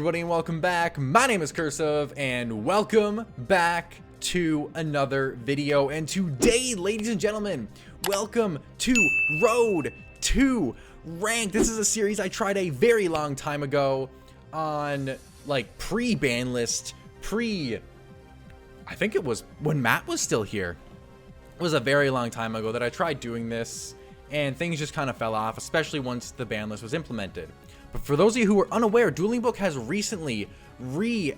everybody, and welcome back. My name is Curseof, and welcome back to another video. And today, ladies and gentlemen, welcome to Road to Rank. This is a series I tried a very long time ago on, like, pre-ban list, I think it was when Matt was still here. It was a very long time ago that I tried doing this, and things just kind of fell off, especially once the ban list was implemented. But for those of you who are unaware, Dueling Book has recently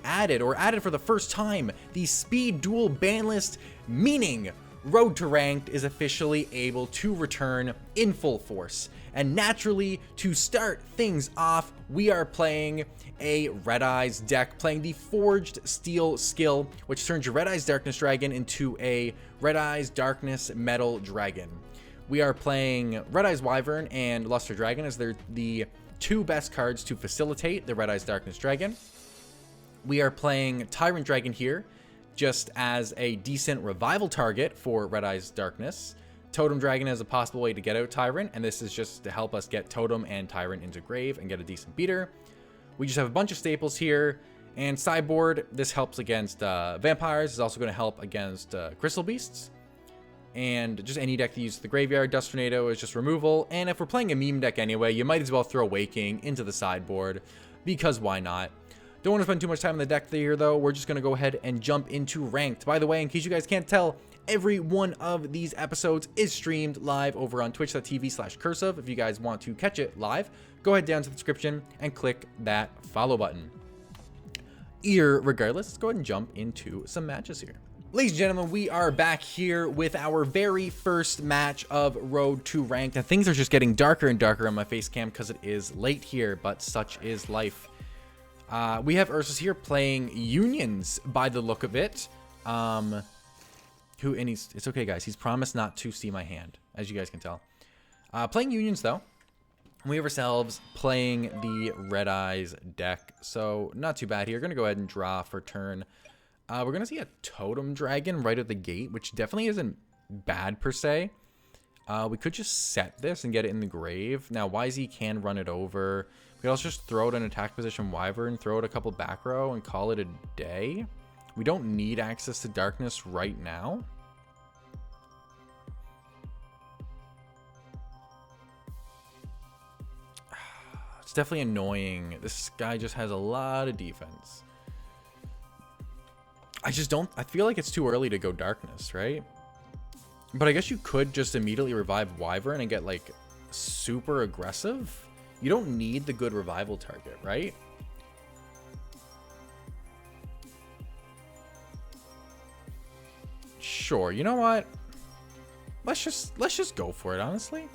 added for the first time the speed duel ban list, meaning Road to Ranked is officially able to return in full force. And naturally, to start things off, we are playing a Red Eyes deck, playing the Forged Steel skill, which turns your Red Eyes Darkness Dragon into a Red Eyes Darkness Metal Dragon. We are playing Red Eyes Wyvern and Luster Dragon as the two best cards to facilitate the Red Eyes Darkness Dragon. We are playing Tyrant Dragon here just as a decent revival target for Red Eyes Darkness. Totem Dragon is a possible way to get out Tyrant, and this is just to help us get Totem and Tyrant into grave and get a decent beater. We just have a bunch of staples here, and sideboard, this helps against vampires. It's also going to help against crystal beasts. And just any deck that uses the graveyard. Dust Tornado is just removal. And if we're playing a meme deck anyway, you might as well throw Waking into the sideboard, because why not? Don't want to spend too much time on the deck here, though. We're just going to go ahead and jump into Ranked. By the way, in case you guys can't tell, every one of these episodes is streamed live over on twitch.tv/curseof. If you guys want to catch it live, go ahead down to the description and click that follow button. Irregardless, let's go ahead and jump into some matches here. Ladies and gentlemen, we are back here with our very first match of Road to Ranked. And things are just getting darker and darker on my face cam because it is late here, but such is life. We have Ursus here playing Unions by the look of it. It's okay, guys. He's promised not to see my hand, as you guys can tell. Playing Unions, though. We have ourselves playing the Red Eyes deck. So, not too bad here. Going to go ahead and draw for turn. We're going to see a Totem Dragon right at the gate, which definitely isn't bad per se. We could just set this and get it in the grave. Now, YZ can run it over. We could also just throw it in attack position Wyvern, throw it a couple back row, and call it a day. We don't need access to darkness right now. It's definitely annoying. This guy just has a lot of defense. I feel like it's too early to go darkness, right? But I guess you could just immediately revive Wyvern and get, like, super aggressive. You don't need the good revival target, right? Sure, you know what? Let's just go for it, honestly.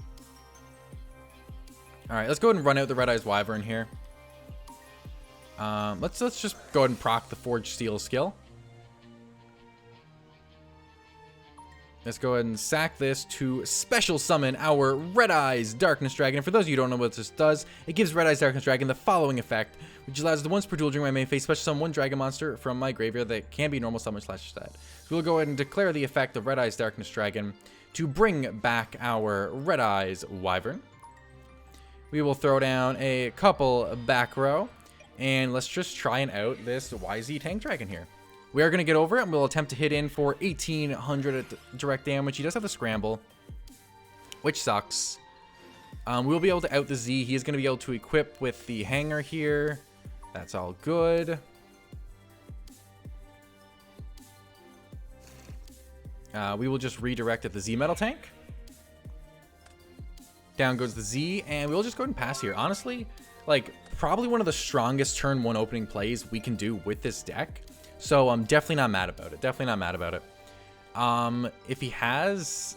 All right, let's go ahead and run out the Red Eyes Wyvern here. Let's just go ahead and proc the Forged Steel skill. Let's go ahead and sack this to special summon our Red Eyes Darkness Dragon. And for those of you who don't know what this does, it gives Red Eyes Darkness Dragon the following effect, which allows the once per duel during my main phase special summon one dragon monster from my graveyard that can be normal summon / stat. So we'll go ahead and declare the effect of Red Eyes Darkness Dragon to bring back our Red Eyes Wyvern. We will throw down a couple back row, and let's just try and out this YZ Tank Dragon here. We are going to get over it, and we'll attempt to hit in for 1800 at direct damage. He does have the scramble, which sucks. We'll be able to out the Z. He is going to be able to equip with the hanger here. That's all good. We will just redirect at the Z Metal Tank. Down goes the Z, and we'll just go ahead and pass here. Honestly, like, probably one of the strongest turn one opening plays we can do with this deck. So I'm definitely not mad about it. Definitely not mad about it. If he has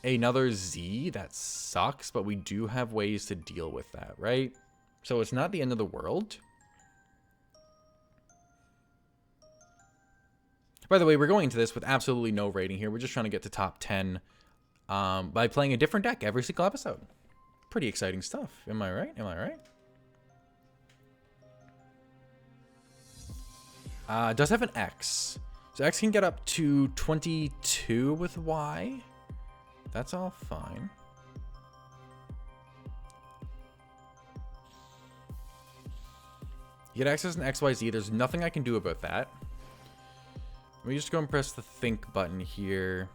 another Z, that sucks, but we do have ways to deal with that, right? So it's not the end of the world. By the way, we're going into this with absolutely no rating here. We're just trying to get to top 10 by playing a different deck every single episode. Pretty exciting stuff. Am I right? Am I right? Does have an X. So X can get up to 22 with Y. That's all fine. You get access in XYZ. There's nothing I can do about that. Let me just go and press the think button here.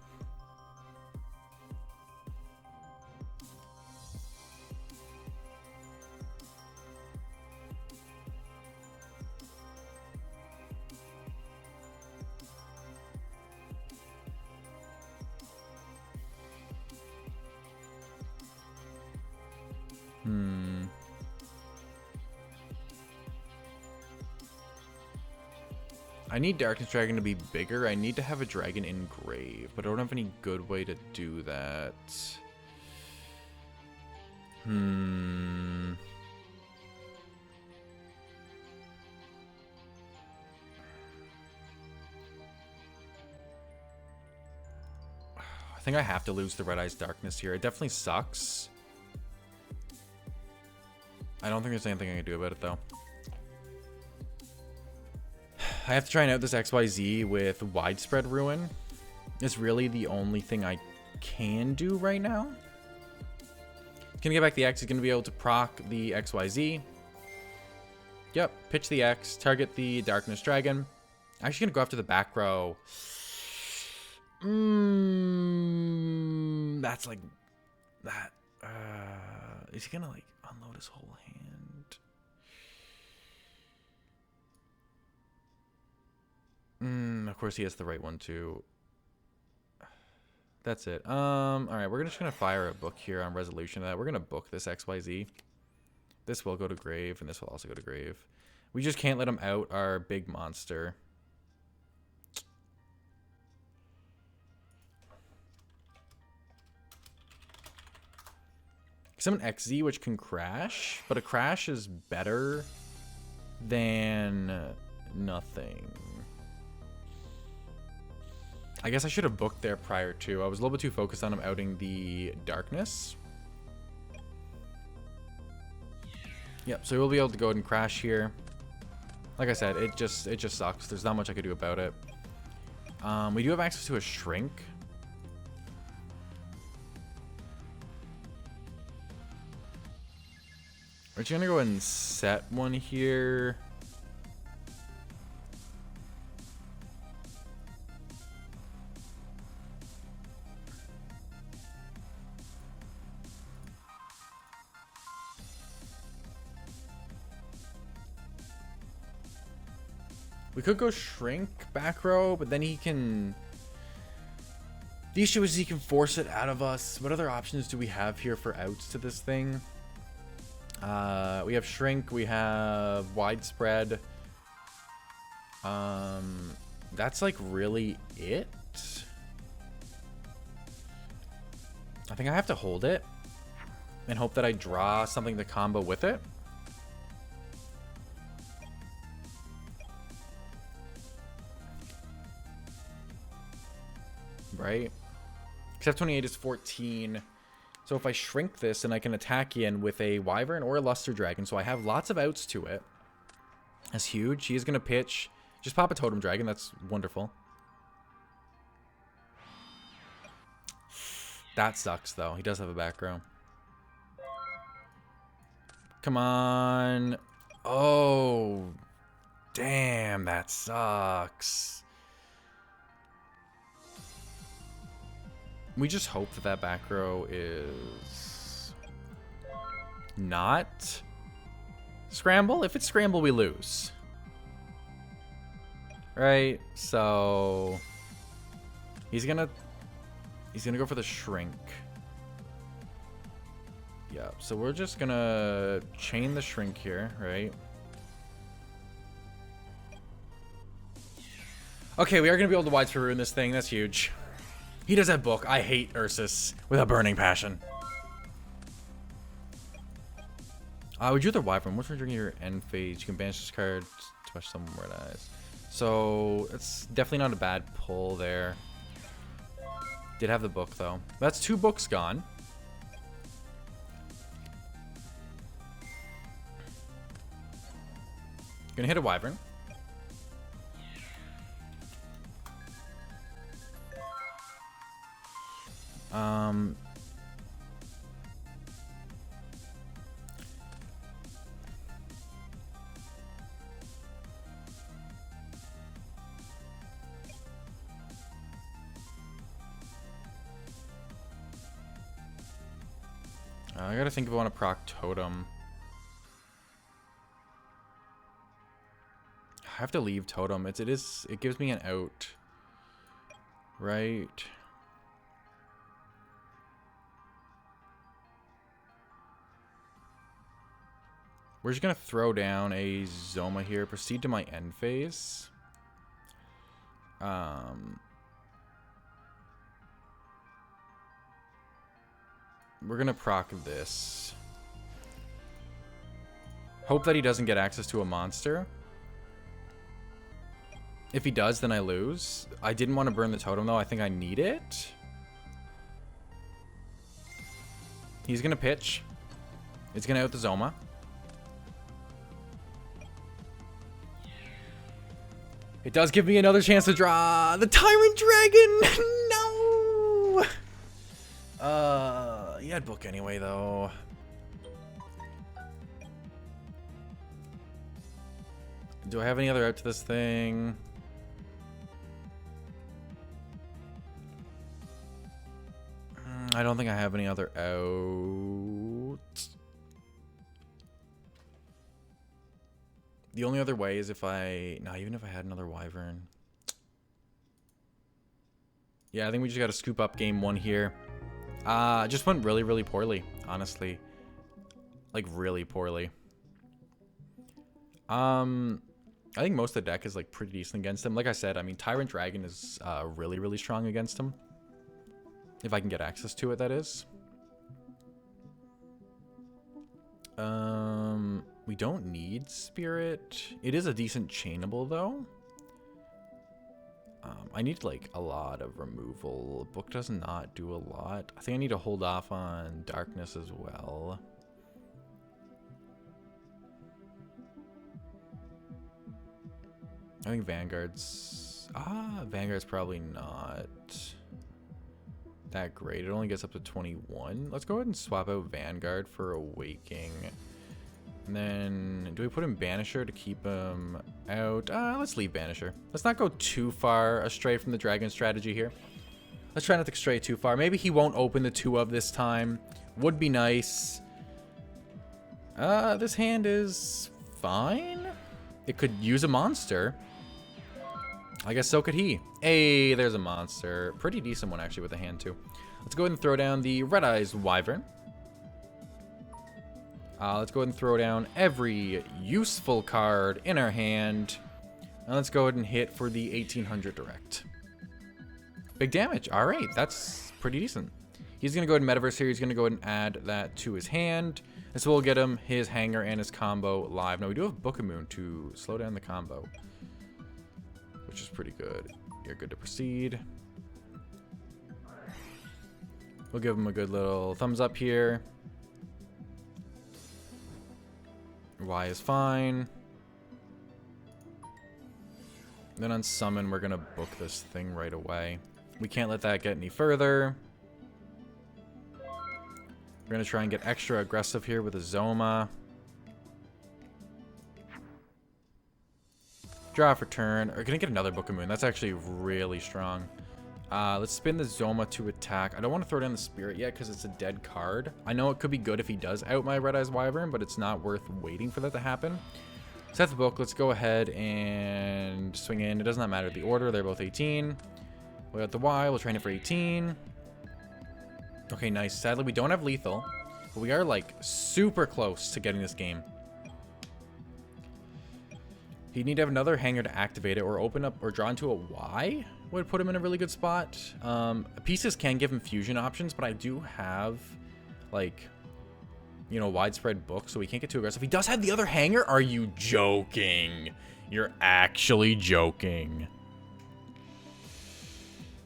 I need Darkness Dragon to be bigger. I need to have a dragon in grave, but I don't have any good way to do that. I think I have to lose the Red Eyes Darkness here. It definitely sucks. I don't think there's anything I can do about it, though. I have to try and out this XYZ with Widespread Ruin. It's really the only thing I can do right now. He's gonna get back the X. He's gonna be able to proc the XYZ. Yep, pitch the X, target the Darkness Dragon. Actually gonna go after the back row. That's like that. Is he gonna like unload his whole hand? Of course he has the right one too. That's it. All right, we're just gonna fire a book here on resolution of that. We're gonna book this XYZ. This will go to grave, and this will also go to grave. We just can't let him out our big monster. Summon XZ, which can crash, but a crash is better than nothing. I guess I should have booked there prior to. I was a little bit too focused on him outing the darkness. Yep, so we'll be able to go ahead and crash here. Like I said, it just sucks. There's not much I could do about it. We do have access to a shrink. We're just gonna go ahead and set one here. We could go shrink back row, but then he can... The issue is he can force it out of us. What other options do we have here for outs to this thing? We have shrink, we have widespread. That's like really it. I think I have to hold it and hope that I draw something to combo with it. Right? Except 28 is 14. So if I shrink this, and I can attack in with a Wyvern or a Luster Dragon, so I have lots of outs to it. That's huge. He is going to pitch. Just pop a Totem Dragon. That's wonderful. That sucks, though. He does have a back row. Come on. Oh. Damn, that sucks. We just hope that that back row is not scramble. If it's scramble, we lose. Right? So he's gonna go for the shrink. Yeah, so we're just gonna chain the shrink here, right? Okay, we are gonna be able to widespread ruin this thing. That's huge. He does have book. I hate Ursus with a burning passion. Would you rather Wyvern? What's during your end phase? You can banish this card to touch some Red Eyes. So it's definitely not a bad pull there. Did have the book though. That's 2 books gone. Gonna hit a Wyvern. I gotta think if I want to proc Totem. I have to leave Totem. It gives me an out. Right. We're just gonna throw down a Zoma here. Proceed to my end phase. We're gonna proc this. Hope that he doesn't get access to a monster. If he does, then I lose. I didn't want to burn the totem, though. I think I need it. He's going to pitch. It's going to out the Zoma. It does give me another chance to draw the Tyrant Dragon. No. He had book anyway, though. Do I have any other out to this thing? I don't think I have any other out. The only other way is if I... No, even if I had another Wyvern. Yeah, I think we just got to scoop up game one here. Just went really, really poorly, honestly. Like, really poorly. I think most of the deck is, like, pretty decent against him. Like I said, I mean, Tyrant Dragon is really, really strong against him. If I can get access to it, that is. We don't need Spirit. It is a decent chainable, though. I need, like, a lot of removal. Book does not do a lot. I think I need to hold off on Darkness as well. I think Vanguard's... Vanguard's probably not that great. It only gets up to 21. Let's go ahead and swap out Vanguard for Awaking. And then, do we put in Banisher to keep him out? Let's leave Banisher. Let's not go too far astray from the Dragon strategy here. Let's try not to stray too far. Maybe he won't open the 2-of this time. Would be nice. This hand is fine. It could use a monster. I guess so could he. Hey, there's a monster. Pretty decent one, actually, with the hand, too. Let's go ahead and throw down the Red Eyes Wyvern. Let's go ahead and throw down every useful card in our hand. And let's go ahead and hit for the 1800 direct. Big damage. All right, that's pretty decent. He's going to go ahead and Metaverse here. He's going to go ahead and add that to his hand. And so we'll get him his hanger and his combo live. Now, we do have Book of Moon to slow down the combo, which is pretty good. You're good to proceed. We'll give him a good little thumbs up here. Y is fine. Then on summon, we're going to book this thing right away. We can't let that get any further. We're going to try and get extra aggressive here with a Zoma. Draw for turn. We're going to get another Book of Moon. That's actually really strong. Let's spin the Zoma to attack. I don't want to throw down the Spirit yet because it's a dead card. I know it could be good if he does out my Red Eyes Wyvern, but it's not worth waiting for that to happen. Set the book. Let's go ahead and swing in. It does not matter the order. They're both 18. We'll got the Y. We'll train it for 18. Okay, nice. Sadly, we don't have lethal, but we are, like, super close to getting this game. He'd need to have another hanger to activate it or open up or draw into a Y. Would put him in a really good spot. Pieces can give him fusion options, but I do have, like, you know, widespread book, so we can't get too aggressive. He does have the other hanger? Are you joking? You're actually joking.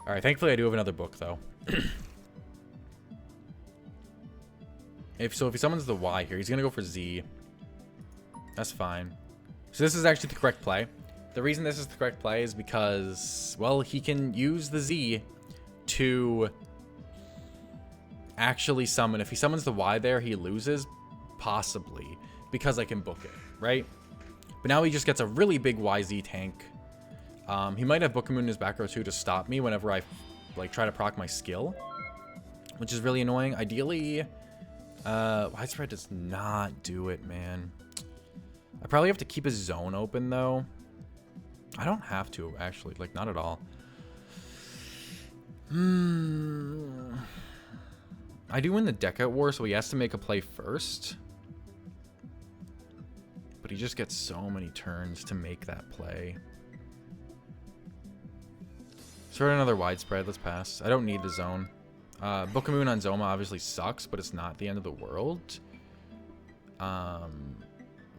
All right, thankfully I do have another book, though. If he summons the Y here, he's going to go for Z. That's fine. So this is actually the correct play. The reason this is the correct play is because, well, he can use the Z to actually summon. If he summons the Y there, he loses, possibly, because I can book it, right? But now he just gets a really big YZ tank. He might have Book of Moon in his back row, too, to stop me whenever I, like, try to proc my skill, which is really annoying. Ideally, Widespread does not do it, man. I probably have to keep a zone open, though. I don't have to, actually. Like, not at all. I do win the deck out war, so he has to make a play first. But he just gets so many turns to make that play. Start another widespread. Let's pass. I don't need the zone. Book of Moon on Zoma obviously sucks, but it's not the end of the world.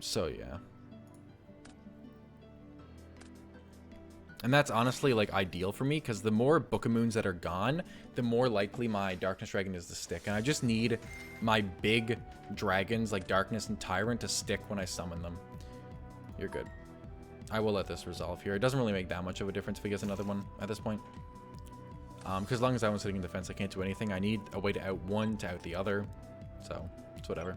So yeah. And that's honestly like ideal for me, because the more Book of Moons that are gone, the more likely my Darkness Dragon is to stick. And I just need my big dragons like Darkness and Tyrant to stick when I summon them. You're good. I will let this resolve here. It doesn't really make that much of a difference if he gets another one at this point. Because as long as that one's sitting in defense, I can't do anything. I need a way to out one to out the other. So, it's whatever.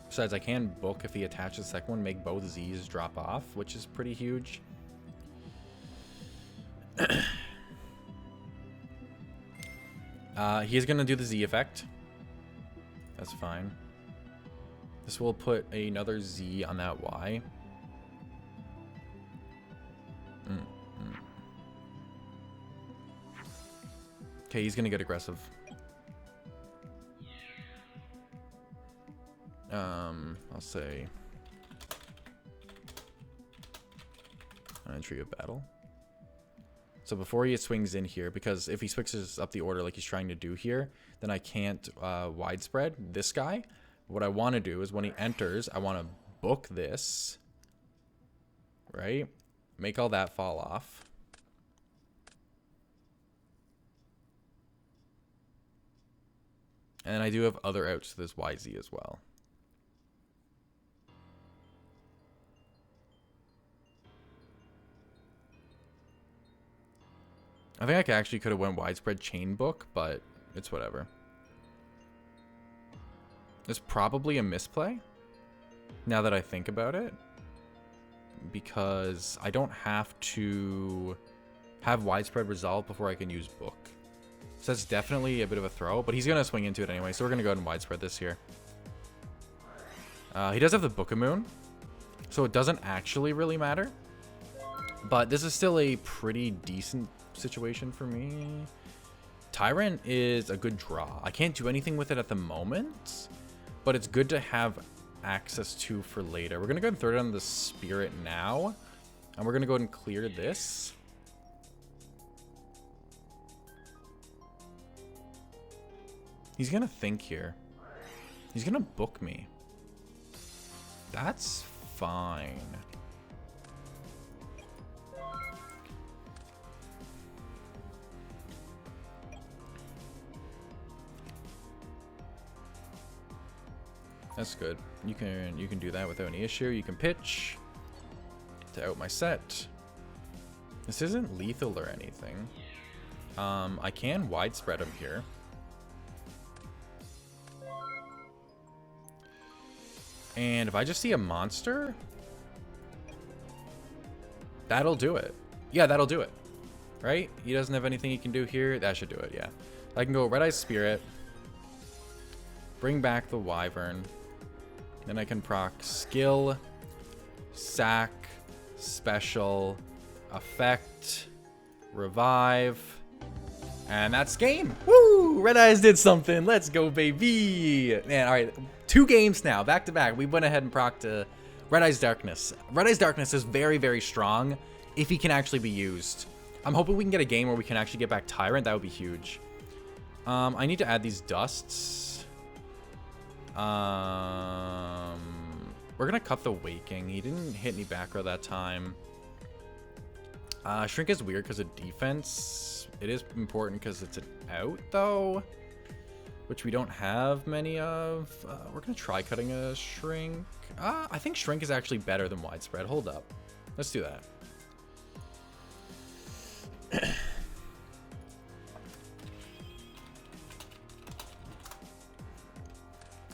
Besides, I can book if he attaches the second one, make both Z's drop off, which is pretty huge. He's going to do the Z effect. That's fine. This will put another Z on that Y. Okay, he's going to get aggressive. I'll say entry of battle. So before he swings in here, because if he switches up the order like he's trying to do here, then I can't widespread this guy. What I want to do is when he enters, I want to book this, right? Make all that fall off. And I do have other outs to this YZ as well. I think I actually could have went widespread chain book, but it's whatever. It's probably a misplay, now that I think about it, because I don't have to have widespread resolve before I can use book. So that's definitely a bit of a throw, but he's going to swing into it anyway, so we're going to go ahead and widespread this here. He does have the Book of Moon, so it doesn't actually really matter, but this is still a pretty decent situation for me. Tyrant is a good draw. I can't do anything with it at the moment, but it's good to have access to for later. We're going to go ahead and throw it on the Spirit now, and we're going to go ahead and clear this. He's going to think here. He's going to book me. That's fine. That's good. You can do that without any issue. You can pitch to out my set. This isn't lethal or anything. I can widespread him here. And if I just see a monster, that'll do it. Yeah, that'll do it. Right? He doesn't have anything he can do here. That should do it, yeah. I can go Red Eye Spirit. Bring back the Wyvern. Then I can proc skill, sack, special, effect, revive, and that's game. Woo! Red Eyes did something. Let's go, baby. Man, all right. 2 games now, back to back. We went ahead and procced Red Eyes Darkness. Red Eyes Darkness is very, very strong if he can actually be used. I'm hoping we can get a game where we can actually get back Tyrant. That would be huge. I need to add these dusts. We're gonna cut the Waking. He didn't hit any back row that time. Shrink is weird because of defense. It is important because it's an out though, which we don't have many of. We're gonna try cutting a Shrink. I think Shrink is actually better than widespread. Hold up, let's do that.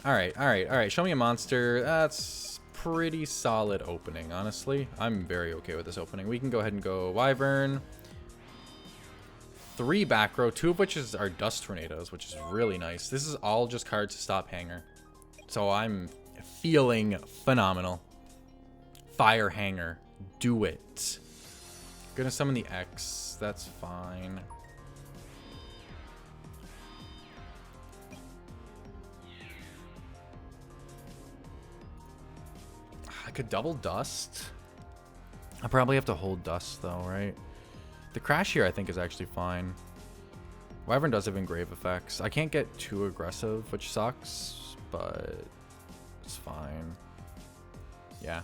All right. Show me a monster. That's pretty solid opening, honestly. I'm very okay with this opening. We can go ahead and go Wyvern. 3 back row, 2 of which are dust tornadoes, which is really nice. This is all just cards to stop Hanger. So I'm feeling phenomenal. Fire Hanger. Do it. Gonna summon the X. That's fine. I could double dust. I probably have to hold dust though, right? The crash here I think is actually fine. Wyvern does have engrave effects. I can't get too aggressive, which sucks, but it's fine. Yeah.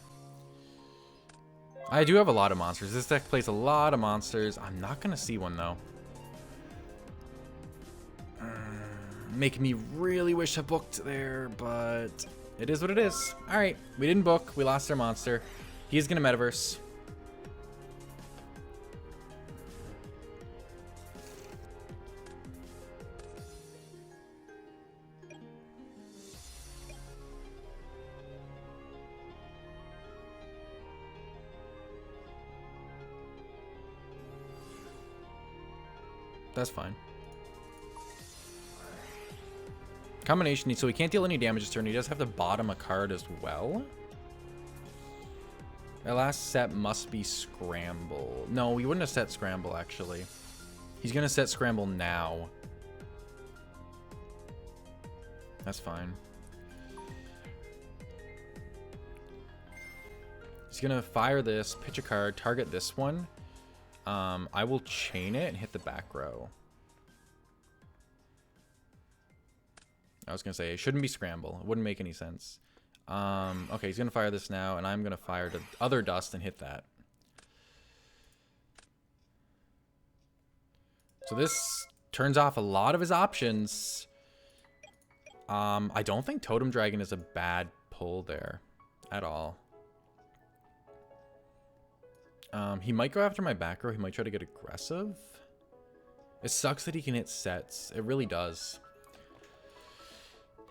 I do have a lot of monsters. This deck plays a lot of monsters. I'm not going to see one, though. Making me really wish I booked there, but it is what it is. All right, we didn't book. We lost our monster. He's going to metaverse. That's fine. Combination, so he can't deal any damage this turn. He does have to bottom a card as well. That last set must be Scramble. No, he wouldn't have set Scramble, actually. He's going to set Scramble now. That's fine. He's going to fire this, pitch a card, target this one. I will chain it and hit the back row. I was going to say, it shouldn't be Scramble. It wouldn't make any sense. Okay, he's going to fire this now, and I'm going to fire the other dust and hit that. So this turns off a lot of his options. I don't think Totem Dragon is a bad pull there at all. He might go after my back row. He might try to get aggressive. It sucks that he can hit sets. It really does.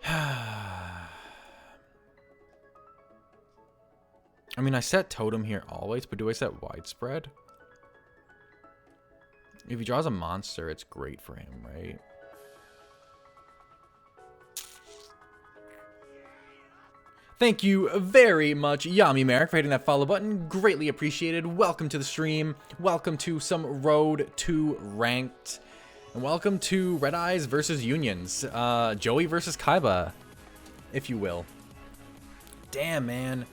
I mean, I set Totem here always, but do I set Widespread? If he draws a monster, it's great for him, right? Thank you very much, Yami Merrick, for hitting that follow button. Greatly appreciated. Welcome to the stream. Welcome to some Road to Ranked. And welcome to Red Eyes versus Unions. Joey versus Kaiba, if you will. Damn, man.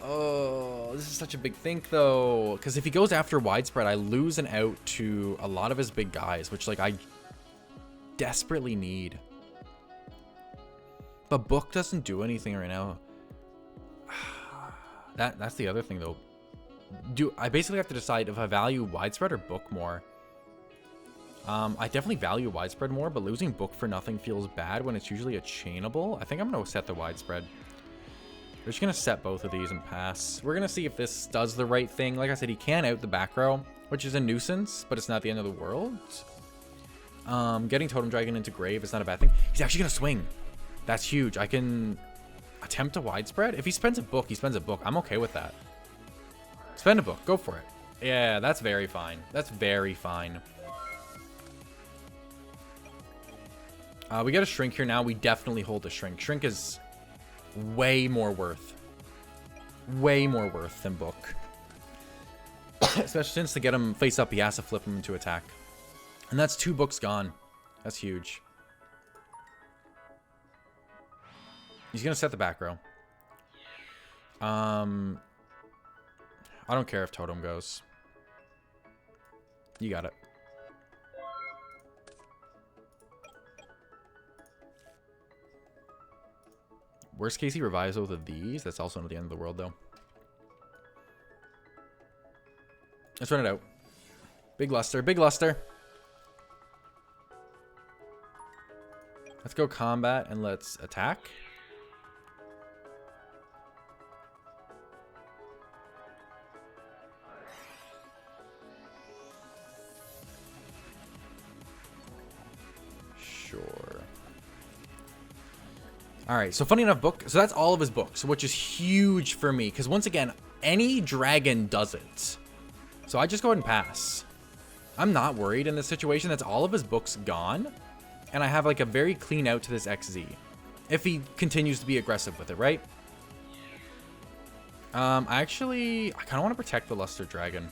Oh, this is such a big think, though. Because if he goes after Widespread, I lose an out to a lot of his big guys, which, like, I desperately need. But Book doesn't do anything right now. That's the other thing, though. I basically have to decide if I value Widespread or Book more. I definitely value Widespread more, but losing Book for nothing feels bad when it's usually a chainable. I think I'm going to set the Widespread. We're just going to set both of these and pass. We're going to see if this does the right thing. Like I said, he can out the back row, which is a nuisance, but it's not the end of the world. Getting Totem Dragon into Grave is not a bad thing. He's actually going to swing. That's huge. I can attempt a Widespread. If he spends a Book, he spends a Book. I'm okay with that. Spend a Book. Go for it. Yeah, that's very fine. That's very fine. We got a Shrink here now. We definitely hold a Shrink. Shrink is way more worth. Way more worth than Book. Especially since to get him face up, he has to flip him into attack. And that's 2 Books gone. That's huge. He's going to set the back row. I don't care if Totem goes. You got it. Worst case, he revives both of these. That's also not the end of the world, though. Let's run it out. Big Luster. Big Luster. Let's go combat and let's attack. Sure. All right, so funny enough, Book. So that's all of his books, which is huge for me. Because once again, any dragon does it. So I just go ahead and pass. I'm not worried in this situation. That's all of his books gone. And I have like a very clean out to this XZ. If he continues to be aggressive with it, right? I kind of want to protect the Luster Dragon.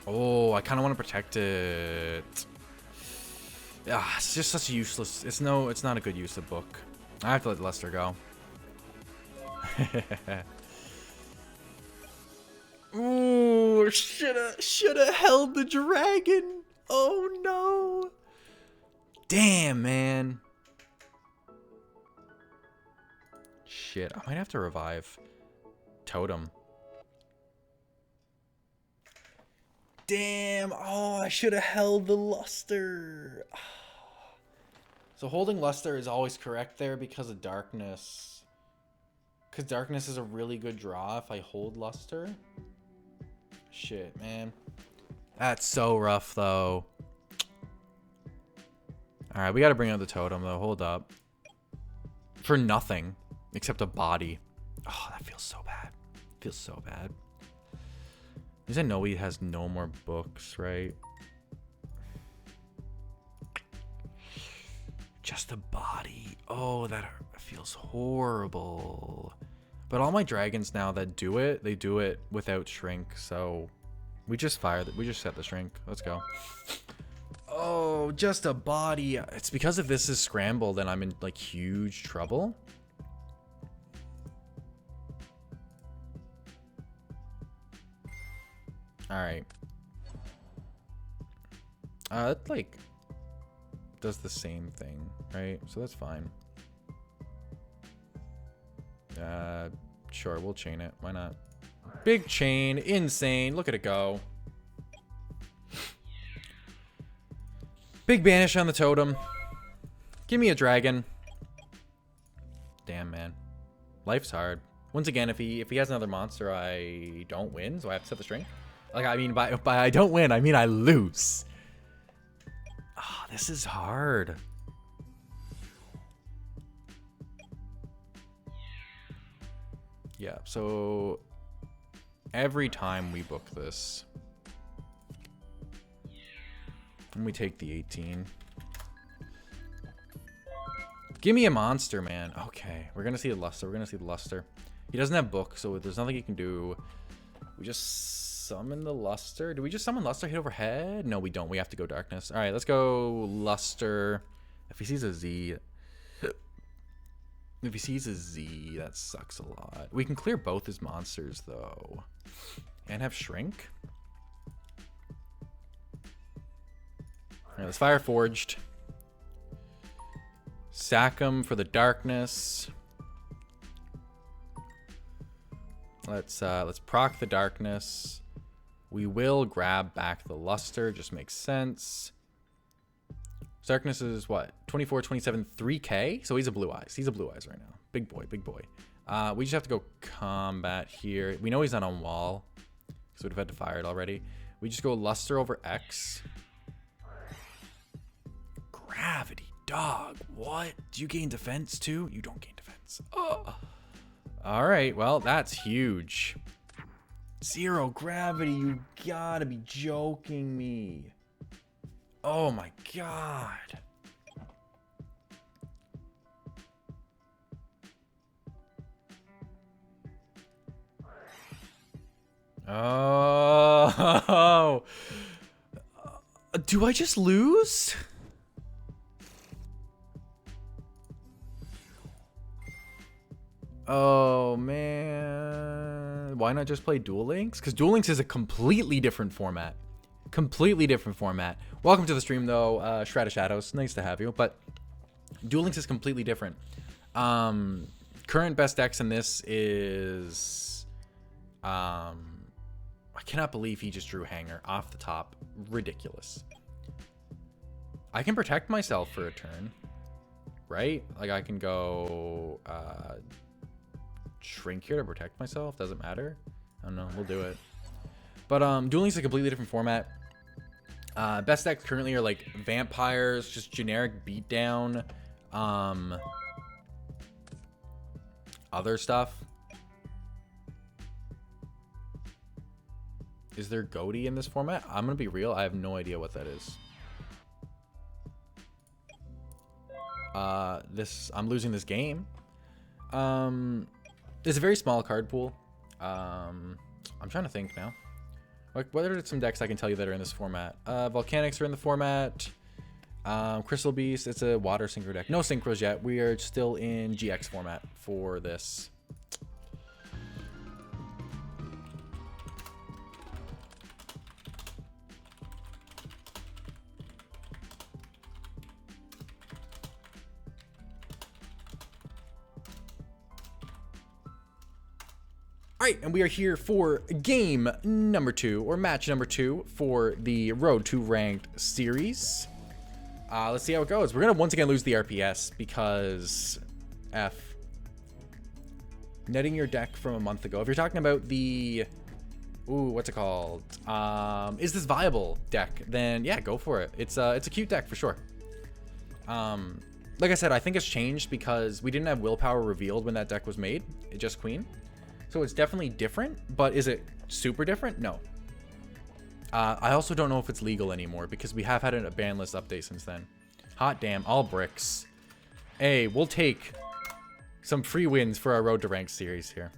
Oh, I kind of want to protect it. Ah, it's just such a useless. It's not a good use of book. I have to let Luster go. Ooh, shoulda held the dragon. Oh no. Damn, man. Shit, I might have to revive Totem. Damn. Oh, I should have held the Luster. So holding Luster is always correct there because of Darkness. Because Darkness is a really good draw if I hold Luster. Shit, man. That's so rough, though. Alright, we gotta bring out the Totem, though. Hold up. For nothing. Except a body. Oh, that feels so bad. Feels so bad. At least I know he has no more books, right? Just a body. Oh, that feels horrible. But all my dragons now that do it, they do it without shrink. So we just we just set the shrink. Let's go. Oh, just a body. It's because if this is scrambled and I'm in like huge trouble. All right. It like does the same thing, right? So that's fine. Sure, we'll chain it. Why not? Big chain, insane. Look at it go. Big banish on the totem. Give me a dragon. Damn, man. Life's hard. Once again, if he has another monster, I don't win, so I have to set the string. Like, I mean, by I don't win, I mean I lose. Ah, oh, this is hard. Yeah, so every time we book this, and we take the 18. Give me a monster, man. Okay, we're gonna see the Luster. We're gonna see the Luster. He doesn't have book, so there's nothing he can do. We just summon the Luster. Do we just summon Luster, hit overhead? No, we don't. We have to go Darkness. All right, let's go Luster. If he sees a Z... If he sees a Z, that sucks a lot. We can clear both his monsters, though. And have Shrink. Alright, let's Fire Forged. Sack him for the Darkness. Let's proc the Darkness. We will grab back the Luster. Just makes sense. Darkness is what? 24, 27, 3K? So he's a Blue Eyes. He's a Blue Eyes right now. Big boy, big boy. We just have to go combat here. We know he's not on wall, because we'd have had to fire it already. We just go Luster over X. Gravity, dog. What? Do you gain defense too? You don't gain defense. Oh. All right, well, that's huge. 0 gravity. You gotta be joking me. Oh my god. Oh. Do I just lose? Oh man. Why not just play Duel Links? Because Duel Links is a completely different format. Completely different format. Welcome to the stream, though, Shroud of Shadows. Nice to have you. But Duel Links is completely different. Current best decks in this is... I cannot believe he just drew Hanger off the top. Ridiculous. I can protect myself for a turn. Right? Like, I can go... Shrink here to protect myself. Doesn't matter. I don't know. We'll do it. But Duel Links is a completely different format. Best decks currently are like vampires, just generic beatdown, other stuff. Is there Goaty in this format? I'm gonna be real, I have no idea what that is. I'm losing this game. It's a very small card pool. I'm trying to think now. Like, what are some decks I can tell you that are in this format? Volcanics are in the format. Crystal Beast, it's a water synchro deck. No synchros yet. We are still in GX format for this. All right, and we are here for game number 2, or match number 2 for the Road to Ranked series. Let's see how it goes. We're gonna once again lose the RPS because F. Netting your deck from a month ago. If you're talking about the, ooh, what's it called? Is this viable deck? Then yeah, go for it. It's a cute deck for sure. Like I said, I think it's changed because we didn't have willpower revealed when that deck was made. It just queen. So it's definitely different, but is it super different? No. I also don't know if it's legal anymore because we have had a ban list update since then. Hot damn, all bricks. Hey, we'll take some free wins for our Road to Rank series here.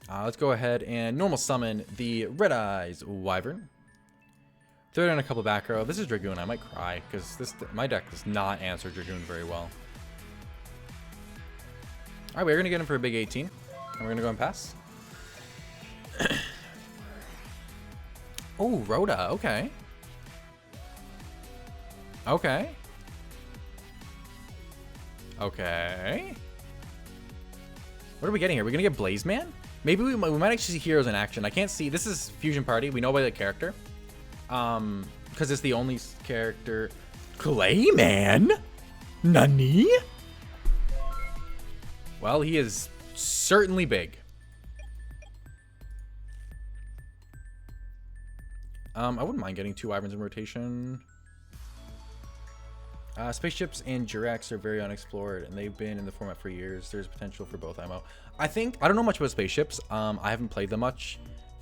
Let's go ahead and normal summon the Red Eyes Wyvern. Throw down a couple back row. This is Dragoon. I might cry because my deck does not answer Dragoon very well. All right, we're going to get him for a big 18. And we're going to go and pass. Oh, Rhoda. Okay. Okay. Okay. What are we getting here? We're going to get Blaze Man? Maybe we might actually see heroes in action. I can't see. This is Fusion Party. We know by the character. Because it's the only character. Clayman? Nani? Well, he is certainly big. I wouldn't mind getting 2 Wyverns in rotation. Spaceships and Jirax are very unexplored, and they've been in the format for years. There's potential for both ammo. I don't know much about spaceships. I haven't played them much.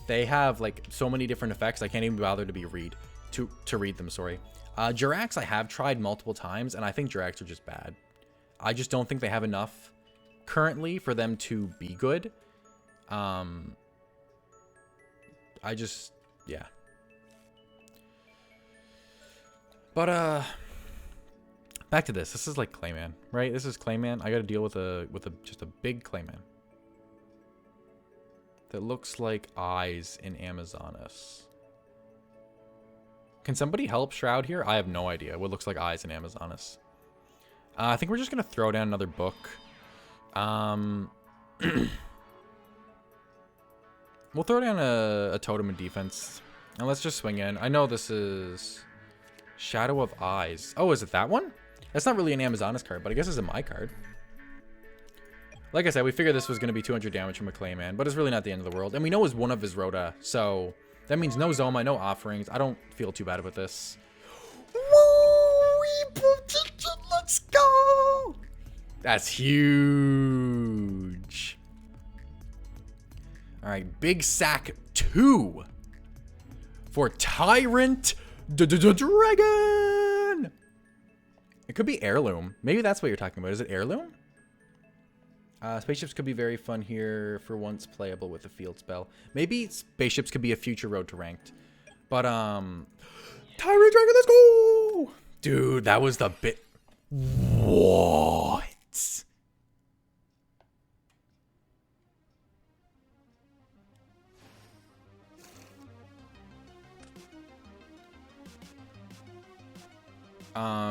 They have like so many different effects. I can't even bother to read them. Sorry. Jirax I have tried multiple times, and I think Jirax are just bad. I just don't think they have enough currently for them to be good. Yeah. But back to this. This is like Clayman, right? This is Clayman. I got to deal with just a big Clayman that looks like eyes in Amazonas. Can somebody help Shroud here? I have no idea what looks like eyes in Amazonas. I think we're just gonna throw down another book. We'll throw down a totem in defense. And let's just swing in. I know this is Shadow of Eyes. Oh, is it that one? That's not really an Amazonas card, but I guess it's a my card. Like I said, we figured this was going to be 200 damage from a Clayman, but it's really not the end of the world. And we know it's one of his Rhoda, so that means no Zoma, no offerings. I don't feel too bad about this. Woo! Let's go! That's huge. All right, big sack 2 for Tyrant Dragon. It could be Heirloom. Maybe that's what you're talking about. Is it Heirloom? Spaceships could be very fun here for once playable with a field spell. Maybe spaceships could be a future Road to Ranked. But, Tyrant Dragon, let's go! Dude, that was the bit. What?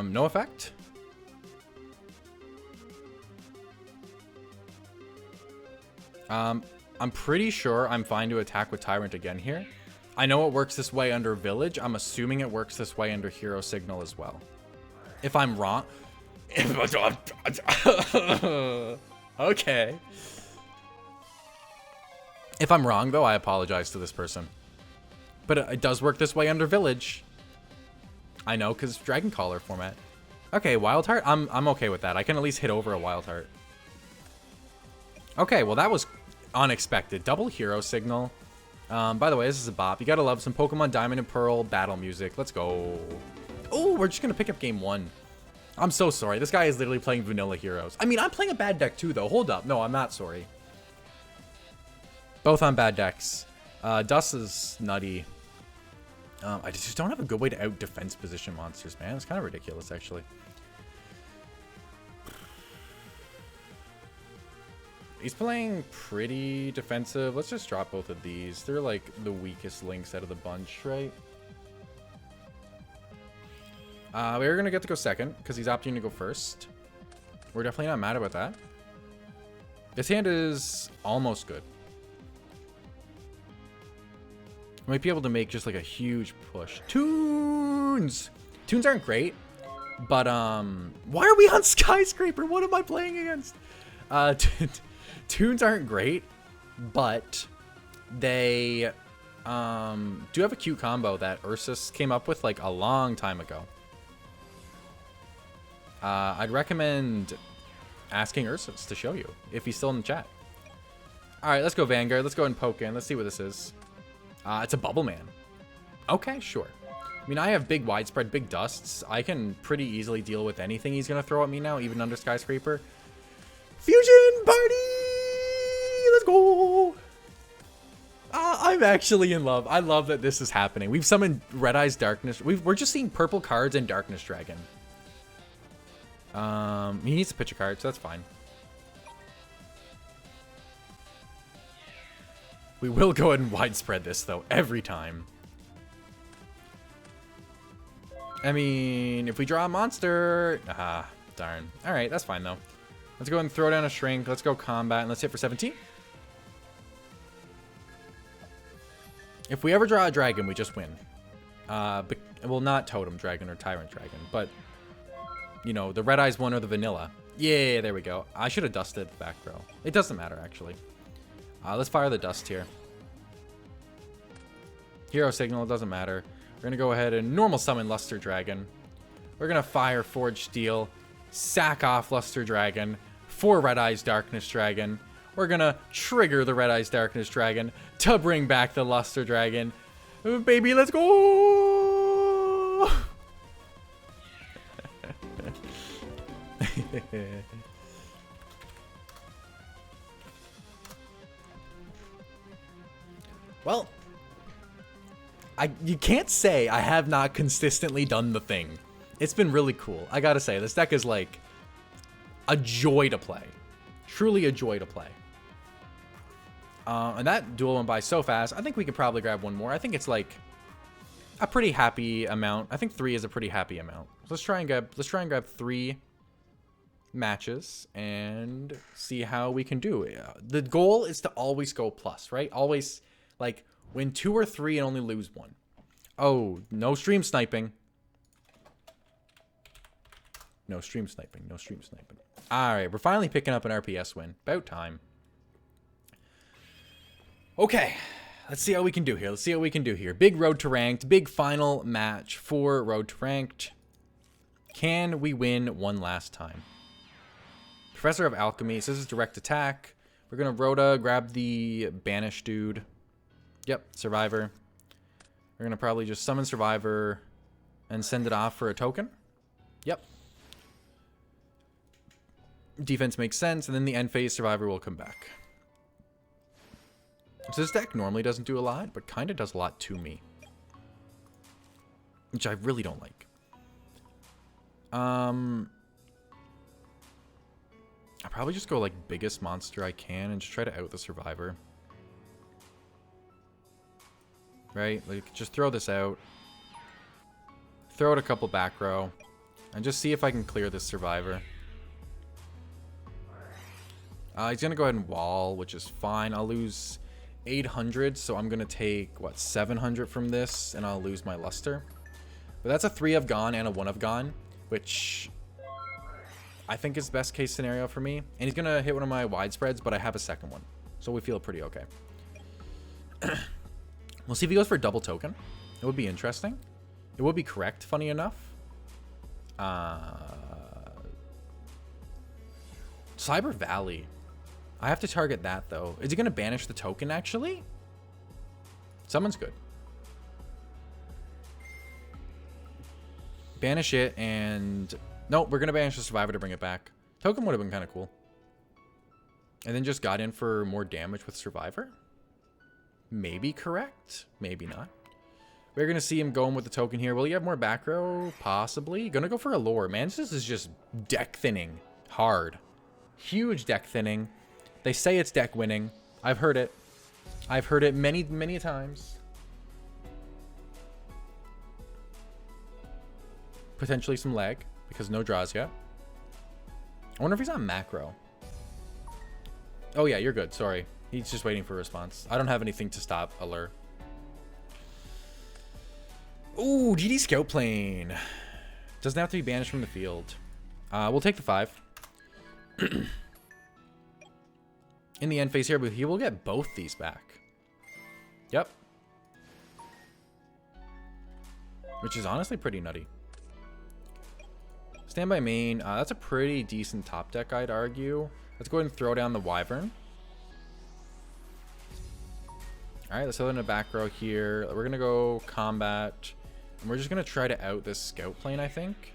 No effect. I'm pretty sure I'm fine to attack with Tyrant again here. I know it works this way under Village. I'm assuming it works this way under Hero Signal as well. If I'm wrong. Okay. If I'm wrong, though, I apologize to this person. But it does work this way under Village. I know, because Dragon Caller format. Okay, Wild Heart. I'm okay with that. I can at least hit over a Wild Heart. Okay, well, that was unexpected. Double Hero Signal. By the way, this is a bop. You gotta love some Pokemon Diamond and Pearl battle music. Let's go. Oh, we're just gonna pick up game 1. I'm so sorry. This guy is literally playing vanilla heroes. I mean, I'm playing a bad deck too, though. Hold up. No, I'm not sorry. Both on bad decks. Dust is nutty. I just don't have a good way to out defense position monsters, man. It's kind of ridiculous, actually. He's playing pretty defensive. Let's just drop both of these. They're like the weakest links out of the bunch, right? We're going to get to go second because he's opting to go first. We're definitely not mad about that. This hand is almost good. I might be able to make just like a huge push. Toons! Toons aren't great, but why are we on Skyscraper? What am I playing against? Toons aren't great, but they do have a cute combo that Ursus came up with like a long time ago. I'd recommend asking Ursus to show you if he's still in the chat. All right, let's go Vanguard. Let's go ahead and poke in. Let's see what this is. It's a Bubble Man. Okay, sure. I mean, I have big widespread, big dusts. I can pretty easily deal with anything he's going to throw at me now, even under Skyscraper. Fusion Party! Let's go! I'm actually in love. I love that this is happening. We've summoned Red Eyes Darkness. We're just seeing purple cards and Darkness Dragon. He needs to pitch a card, so that's fine. We will go ahead and widespread this, though, every time. I mean, if we draw a monster... Ah, darn. Alright, that's fine, though. Let's go ahead and throw down a Shrink. Let's go Combat, and let's hit for 17. If we ever draw a Dragon, we just win. Well, not Totem Dragon or Tyrant Dragon, but... You know, the Red Eyes one or the Vanilla. Yeah, there we go. I should have dusted the back row. It doesn't matter, actually. Let's fire the dust here. Hero Signal, it doesn't matter. We're going to go ahead and normal summon Luster Dragon. We're going to fire Forge Steel, sack off Luster Dragon for Red Eyes Darkness Dragon. We're going to trigger the Red Eyes Darkness Dragon to bring back the Luster Dragon. Baby, let's go! Well, you can't say I have not consistently done the thing. It's been really cool. I gotta say, this deck is like a joy to play. Truly a joy to play. And that duel went by so fast. I think we could probably grab one more. I think it's like a pretty happy amount. I think 3 is a pretty happy amount. So let's try and grab 3 matches and see how we can do. The goal is to always go plus, right? Always like win 2 or 3 and only lose 1. Oh, no stream sniping. No stream sniping. No stream sniping. All right, we're finally picking up an RPS win. About time. Okay, let's see how we can do here. Let's see how we can do here. Big road to ranked. Big final match for road to ranked. Can we win one last time? Professor of Alchemy. So this is direct attack. We're going to Rhoda, grab the Banish dude. Yep, Survivor. We're going to probably just summon Survivor and send it off for a token. Yep. Defense makes sense, and then the end phase Survivor will come back. So this deck normally doesn't do a lot, but kind of does a lot to me. Which I really don't like. I'll probably just go like biggest monster I can and just try to out the Survivor. Right? Like, just throw this out. Throw out a couple back row. And just see if I can clear this Survivor. He's going to go ahead and wall, which is fine. I'll lose 800, so I'm going to take, what, 700 from this, and I'll lose my Luster. But that's a 3 of Gone and a 1 of Gone, which I think is best case scenario for me. And he's going to hit one of my widespreads, but I have a second one. So we feel pretty okay. We'll see if he goes for a double token. It would be interesting. It would be correct, funny enough. Cyber Valley. I have to target that, though. Is he going to banish the token, actually? Someone's good. Banish it and... Nope, we're going to banish the survivor to bring it back. Token would have been kind of cool. And then just got in for more damage with survivor. Maybe correct. Maybe not. We're going to see him going with the token here. Will he have more back row? Possibly. Going to go for a lore. Mantis is just deck thinning hard. Huge deck thinning. They say it's deck winning. I've heard it. I've heard it many, many times. Potentially some lag because no draws yet. I wonder if he's on macro. Oh yeah, you're good. Sorry. He's just waiting for a response. I don't have anything to stop Allure. Ooh, GD Scout Plane. Doesn't have to be banished from the field. We'll take the 5. In the end phase here, but he will get both these back. Yep. Which is honestly pretty nutty. Standby main. That's a pretty decent top deck, I'd argue. Let's go ahead and throw down the Wyvern. Alright, let's throw in a back row here. We're going to go combat. And we're just going to try to out this Scout Plane, I think.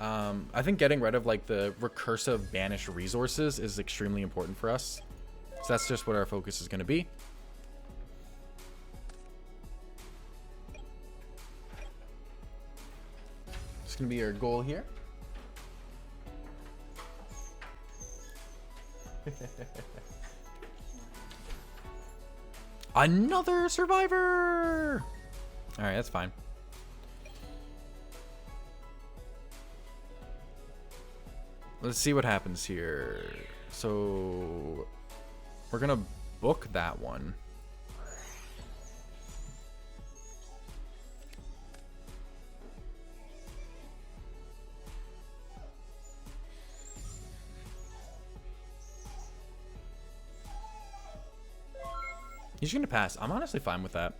I think getting rid of like the recursive banish resources is extremely important for us. So that's just what our focus is going to be. It's going to be our goal here. Another survivor! Alright, that's fine. Let's see what happens here. So we're gonna book that one. He's gonna pass. I'm honestly fine with that.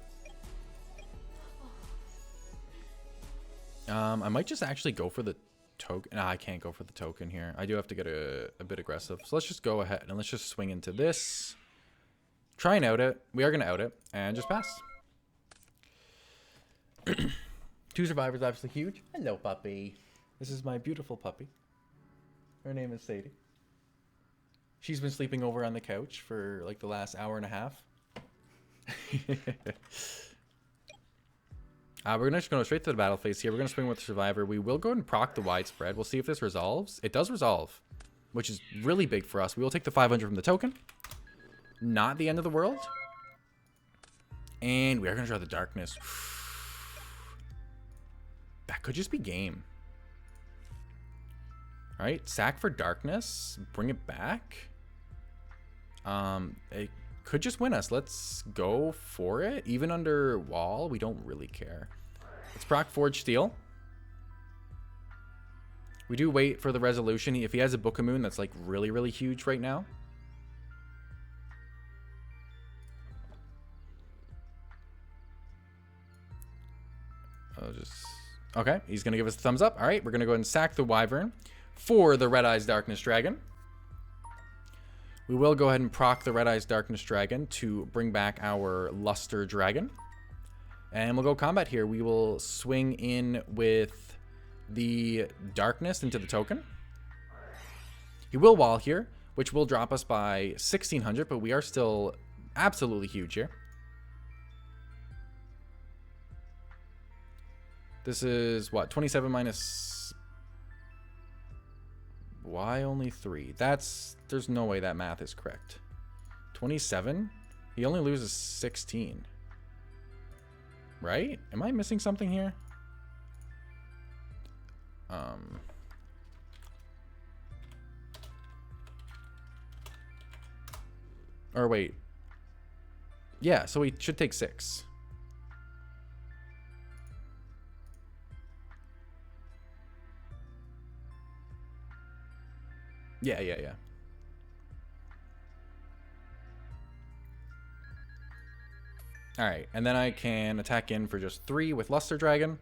I might just actually go for the token. Nah, I can't go for the token here. I do have to get a bit aggressive. So let's just go ahead and let's just swing into this. Try and out it. We are going to out it and just pass. 2 survivors, obviously huge. Hello, puppy. This is my beautiful puppy. Her name is Sadie. She's been sleeping over on the couch for like the last hour and a half. We're just going to go straight to the battle phase here. We're going to swing with the survivor. We will go ahead and proc the widespread. We'll see if this resolves. It does resolve, which is really big for us. We will take the 500 from the token. Not the end of the world. And we are going to draw the darkness. That could just be game. All right, sack for darkness. Bring it back. It could just win us. Let's go for it. Even under wall, we don't really care. Let's proc Forge Steel. We do wait for the resolution. If he has a Book of Moon, that's like really, really huge right now. Okay, he's going to give us a thumbs up. All right, we're going to go ahead and sack the Wyvern for the Red Eyes Darkness Dragon. We will go ahead and proc the Red Eyes Darkness Dragon to bring back our Luster Dragon. And we'll go combat here. We will swing in with the Darkness into the token. He will wall here, which will drop us by 1,600, but we are still absolutely huge here. This is what? 27 minus... Why only 3? There's no way that math is correct. 27? He only loses 16. Right? Am I missing something here? Or wait. Yeah, so he should take 6. Yeah. Alright, and then I can attack in for just 3 with Luster Dragon.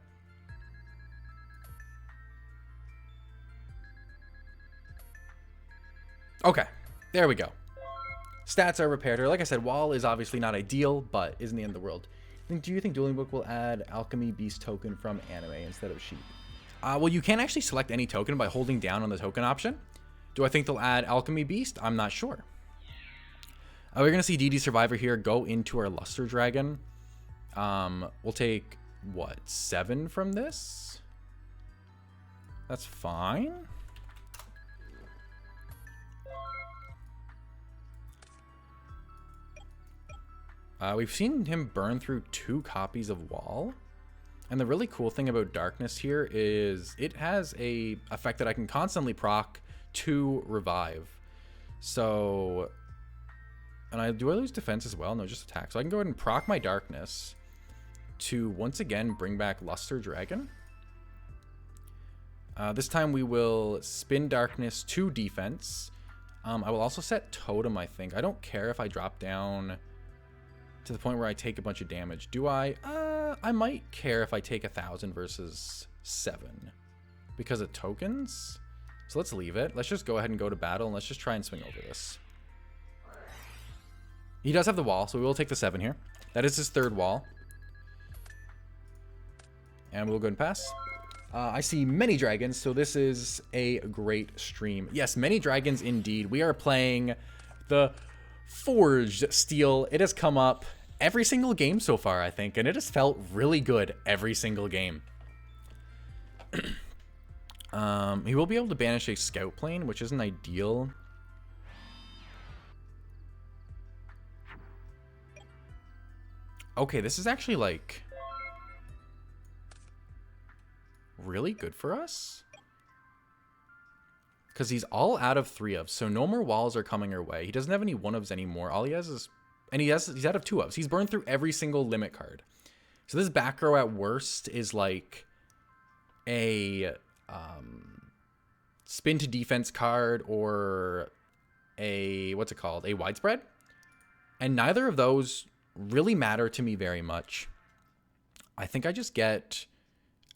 Okay, there we go. Stats are repaired. Or like I said, wall is obviously not ideal, but isn't the end of the world. Do you think Dueling Book will add Alchemy Beast token from anime instead of sheep? Well, you can actually select any token by holding down on the token option. Do I think they'll add Alchemy Beast? I'm not sure. We're going to see DD Survivor here go into our Luster Dragon. We'll take, what, 7 from this? That's fine. We've seen him burn through 2 copies of Wall. And the really cool thing about Darkness here is it has a effect that I can constantly proc to revive. So, and do I lose defense as well? No, just attack. So I can go ahead and proc my Darkness to once again bring back Luster Dragon. This time we will spin Darkness to defense. I will also set Totem, I think. I don't care if I drop down to the point where I take a bunch of damage. Do I? I might care if I take 1,000 versus 7 because of tokens. So let's leave it. Let's just go ahead and go to battle, and let's just try and swing over this. He does have the wall, so we will take the 7 here. That is his 3rd wall. And we'll go and pass. I see many dragons, so this is a great stream. Yes, many dragons indeed. We are playing the Forged Steel. It has come up every single game so far, I think, and it has felt really good every single game. He will be able to banish a scout plane, which isn't ideal. Okay, this is actually like really good for us because he's all out of 3-ofs, so no more walls are coming our way. He doesn't have any 1-ofs anymore. All he has is, and he's out of 2-ofs. He's burned through every single limit card. So this back row at worst is like a spin to defense card or a, what's it called, a widespread, and neither of those really matter to me very much. I think I just get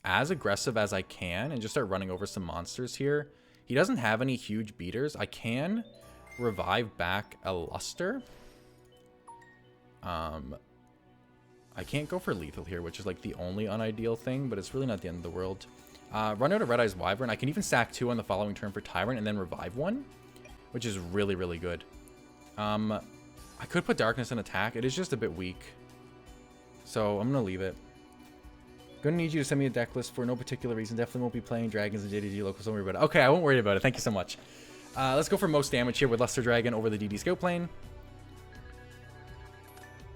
as aggressive as I can and just start running over some monsters here. He doesn't have any huge beaters. I can revive back a Luster. I can't go for lethal here, which is like the only unideal thing, but it's really not the end of the world. Run out of Red Eyes Wyvern. I can even sack 2 on the following turn for Tyrant and then revive 1, which is really, really good. I could put Darkness in attack. It is just a bit weak, so I'm going to leave it. Gonna need you to send me a deck list for no particular reason. Definitely won't be playing dragons and JDG locals. Don't worry about it. Okay, I won't worry about it. Thank you so much. Let's go for most damage here with Luster Dragon over the DD Scout Plane.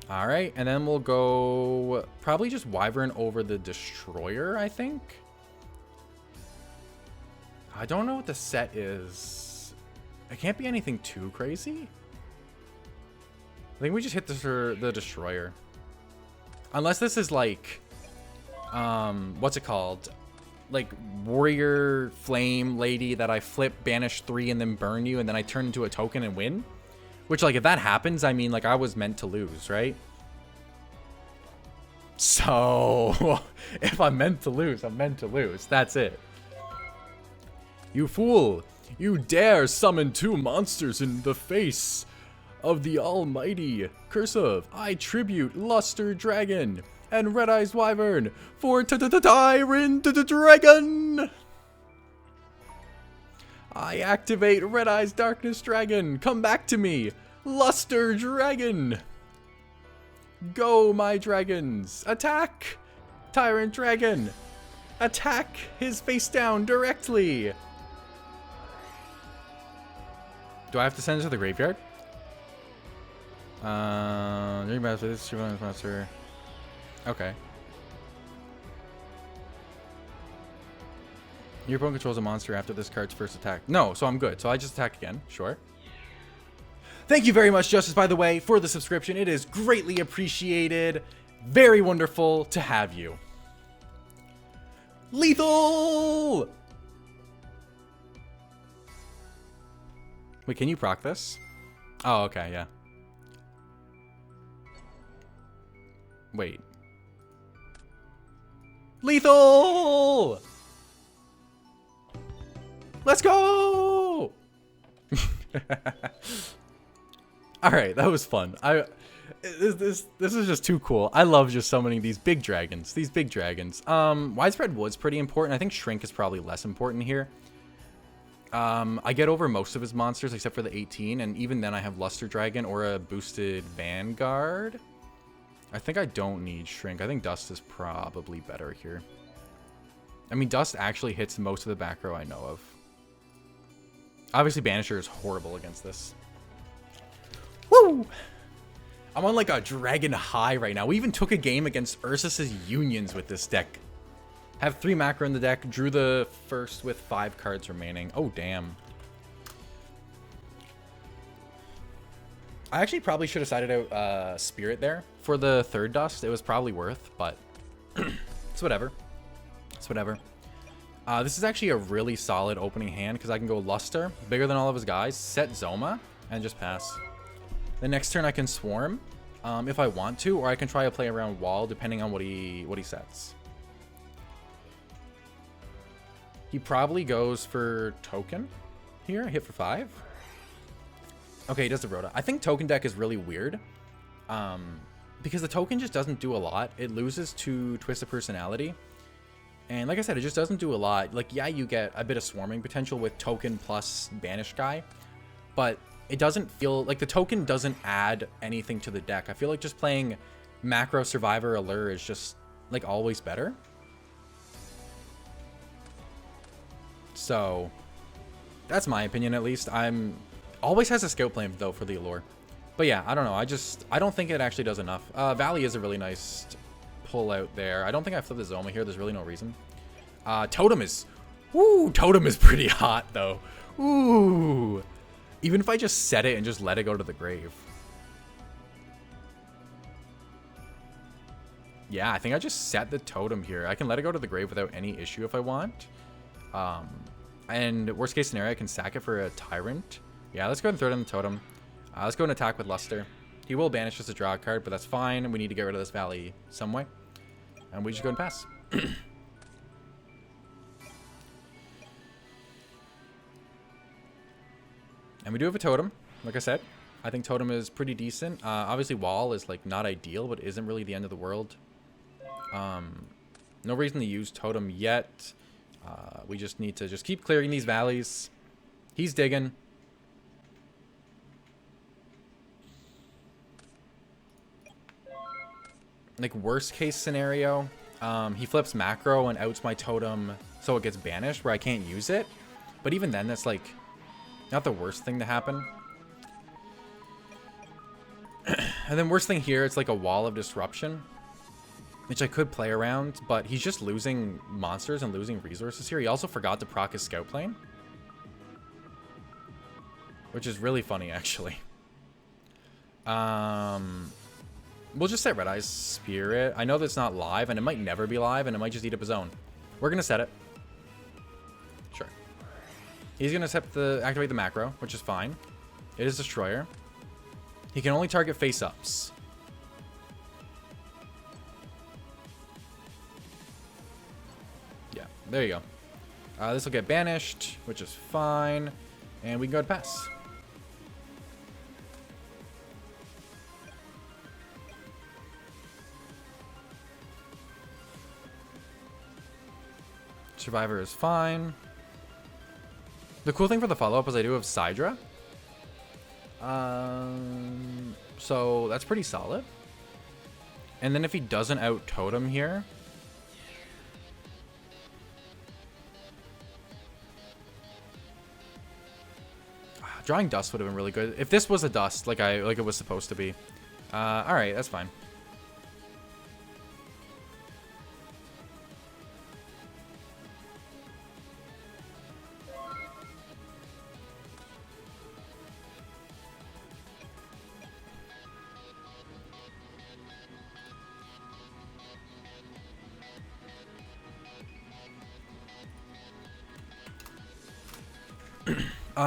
All right, and then we'll go probably just Wyvern over the Destroyer, I think. I don't know what the set is. It can't be anything too crazy. I think we just hit the Destroyer. Unless this is like, what's it called? Like Warrior Flame Lady that I flip, banish 3, and then burn you, and then I turn into a token and win. Which, like, if that happens, I mean, like, I was meant to lose, right? So, if I'm meant to lose, I'm meant to lose. That's it. You fool! You dare summon 2 monsters in the face of the almighty curseof. I tribute Luster Dragon and Red Eyes Wyvern for Tyrant Dragon. I activate Red Eyes Darkness Dragon. Come back to me, Luster Dragon. Go, my dragons. Attack, Tyrant Dragon. Attack his face down directly. Do I have to send it to the graveyard? Monster. Okay. Your opponent controls a monster after this card's first attack. No, so I'm good. So I just attack again. Sure. Thank you very much, Justice, by the way, for the subscription. It is greatly appreciated. Very wonderful to have you. Lethal! Wait, can you proc this? Oh, okay, yeah. Wait. Lethal! Let's go! All right, that was fun. This is just too cool. I love just summoning these big dragons. Widespread Wood's pretty important. I think Shrink is probably less important here. I get over most of his monsters except for the 18, and even then I have Luster Dragon or a boosted Vanguard. I think I don't need Shrink. I think Dust is probably better here. I mean, Dust actually hits most of the back row I know of. Obviously, Banisher is horrible against this. Woo! I'm on like a dragon high right now. We even took a game against Ursus's Unions with this deck. Have 3 macro in the deck. Drew the first with 5 cards remaining. Oh, damn. I actually probably should have sided out Spirit there for the 3rd Dust. It was probably worth, but it's whatever. It's whatever. This is actually a really solid opening hand because I can go Luster, bigger than all of his guys, set Zoma, and just pass. The next turn I can Swarm if I want to, or I can try to play around Wall depending on what he sets. He probably goes for Token here, hit for 5. Okay, he does the Rhoda. I think Token deck is really weird because the Token just doesn't do a lot. It loses to Twisted Personality. And like I said, it just doesn't do a lot. Like, yeah, you get a bit of swarming potential with Token plus Banish guy, but it doesn't feel like the Token doesn't add anything to the deck. I feel like just playing Macro Survivor Allure is just like always better. So that's my opinion, at least. Always has a Scout Plane though for the Allure. But yeah, I don't know. I don't think it actually does enough. Valley is a really nice pull out there. I don't think I flipped the Zoma here. There's really no reason. Totem is pretty hot though. Ooh. Even if I just set it and just let it go to the grave. Yeah, I think I just set the Totem here. I can let it go to the grave without any issue if I want. And worst case scenario, I can sack it for a Tyrant. Yeah, let's go ahead and throw it on the Totem. Let's go and attack with Luster. He will banish us a draw card, but that's fine. We need to get rid of this Valley some way. And we just go and pass. And we do have a Totem, like I said. I think Totem is pretty decent. Obviously, Wall is like not ideal, but isn't really the end of the world. No reason to use Totem yet. We just need to just keep clearing these valleys. He's digging. Like worst case scenario, he flips macro and outs my Totem so it gets banished where I can't use it. But even then, that's like not the worst thing to happen. And then worst thing here, it's like a Wall of Disruption, which I could play around, but he's just losing monsters and losing resources here. He also forgot to proc his Scout Plane, which is really funny, actually. We'll just set Red Eye's Spirit. I know that's not live, and it might never be live, and it might just eat up his own. We're going to set it. Sure. He's going to activate the macro, which is fine. It is Destroyer. He can only target face-ups. Yeah, there you go. This will get banished, which is fine. And we can go to pass. Survivor is fine. The cool thing for the follow-up is I do have Sidra. So that's pretty solid. And then if he doesn't out Totem here, drawing Dust would have been really good. If this was a Dust like it was supposed to be. All right, that's fine.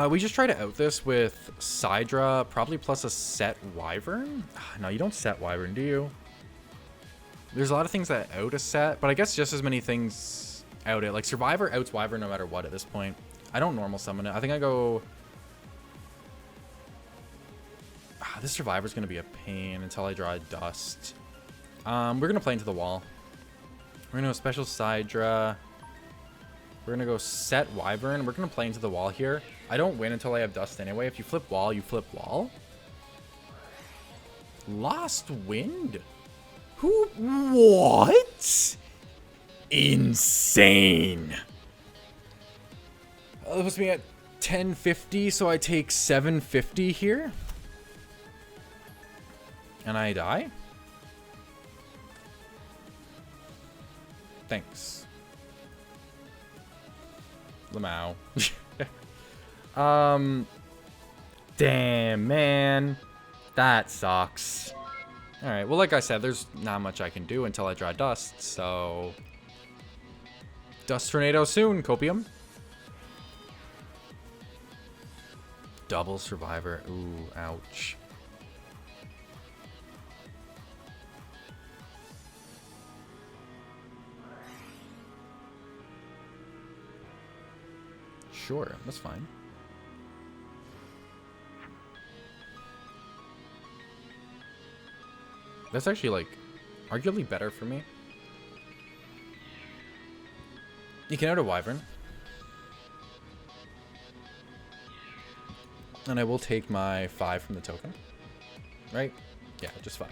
We just try to out this with Sidra, probably plus a set Wyvern. No, you don't set Wyvern, do you? There's a lot of things that out a set, but I guess just as many things out it. Like Survivor outs Wyvern no matter what at this point. I don't normal summon it. I think I go... This survivor's going to be a pain until I draw a dust. We're going to play into the wall. We're going to go special side draw. We're going to go set wyvern. We're going to play into the wall here. I don't win until I have dust anyway. If you flip wall, you flip wall. Lost wind? Who? What? Insane. That puts me at 1050, so I take 750 here. And I die? Thanks. Lamau. Damn, man. That sucks. Alright, well, like I said, there's not much I can do until I draw dust, so... Dust tornado soon, Copium. Double survivor. Ooh, ouch. Sure, that's fine. That's actually, like, arguably better for me. You can out a wyvern. And I will take my 5 from the token. Right? Yeah, just 5.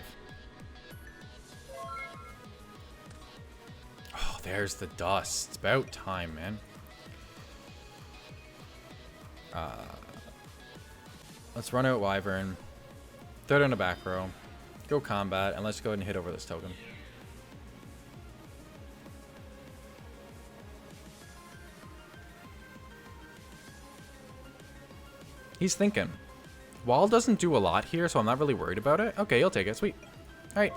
Oh, there's the dust. It's about time, man. Let's run out wyvern. Throw it in a back row. Go combat, and let's go ahead and hit over this token. He's thinking. Wall doesn't do a lot here, so I'm not really worried about it. Okay, he'll take it. Sweet. Alright.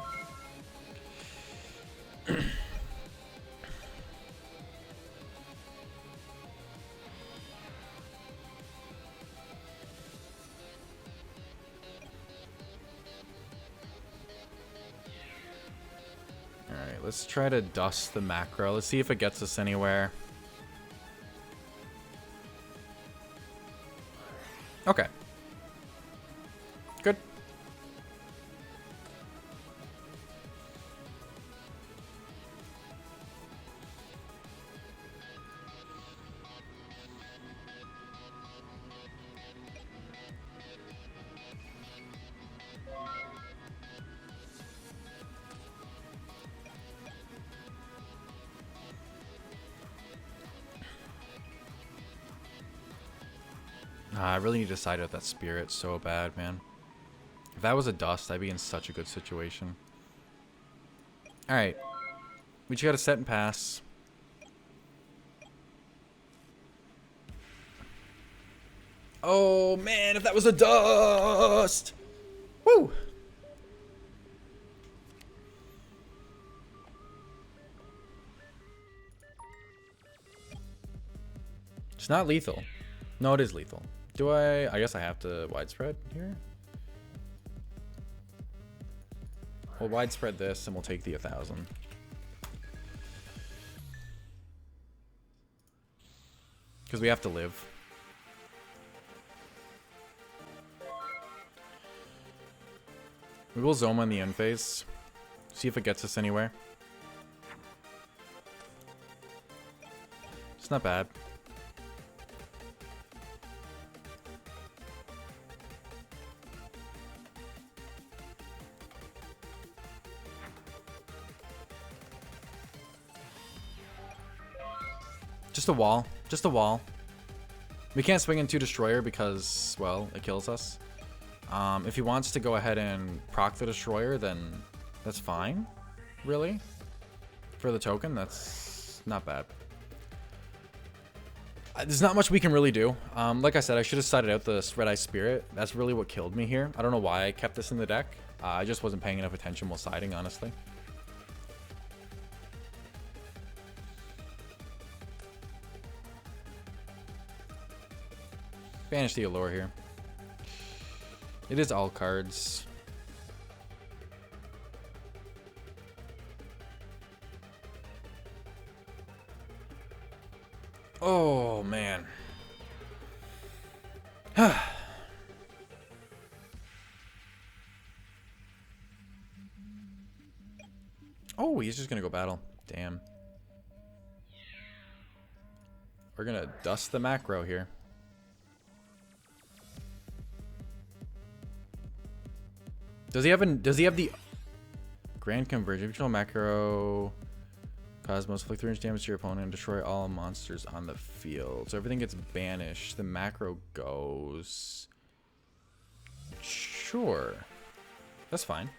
Alright, let's try to dust the macro. Let's see if it gets us anywhere. Okay. Good. I really need to side out that spirit so bad, man. If that was a dust, I'd be in such a good situation. Alright. We just gotta set and pass. Oh, man, if that was a dust! Woo! It's not lethal. No, it is lethal. Do I guess I have to widespread here. We'll widespread this and we'll take the 1,000. Because we have to live. We will Zoma in the end phase. See if it gets us anywhere. It's not bad. Just a wall. Just a wall. We can't swing into Destroyer because, well, it kills us. If he wants to go ahead and proc the Destroyer, then that's fine. Really? For the token, that's not bad. There's not much we can really do. Like I said, I should have sided out the Red Eye Spirit. That's really what killed me here. I don't know why I kept this in the deck. I just wasn't paying enough attention while siding, honestly. Banish the Allure here. It is all cards. Oh, man. Oh, he's just gonna go battle. Damn. We're gonna dust the macro here. Does he have the Grand Converge? Original macro Cosmos, inflict 3 inch damage to your opponent and destroy all monsters on the field. So everything gets banished. The macro goes. Sure. That's fine.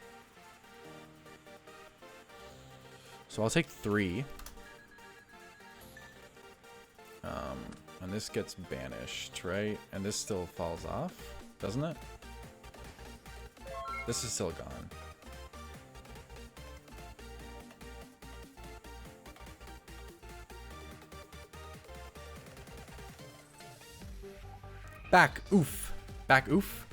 So I'll take 3. And this gets banished, right? And this still falls off, doesn't it? This is still gone. Back oof. Back oof.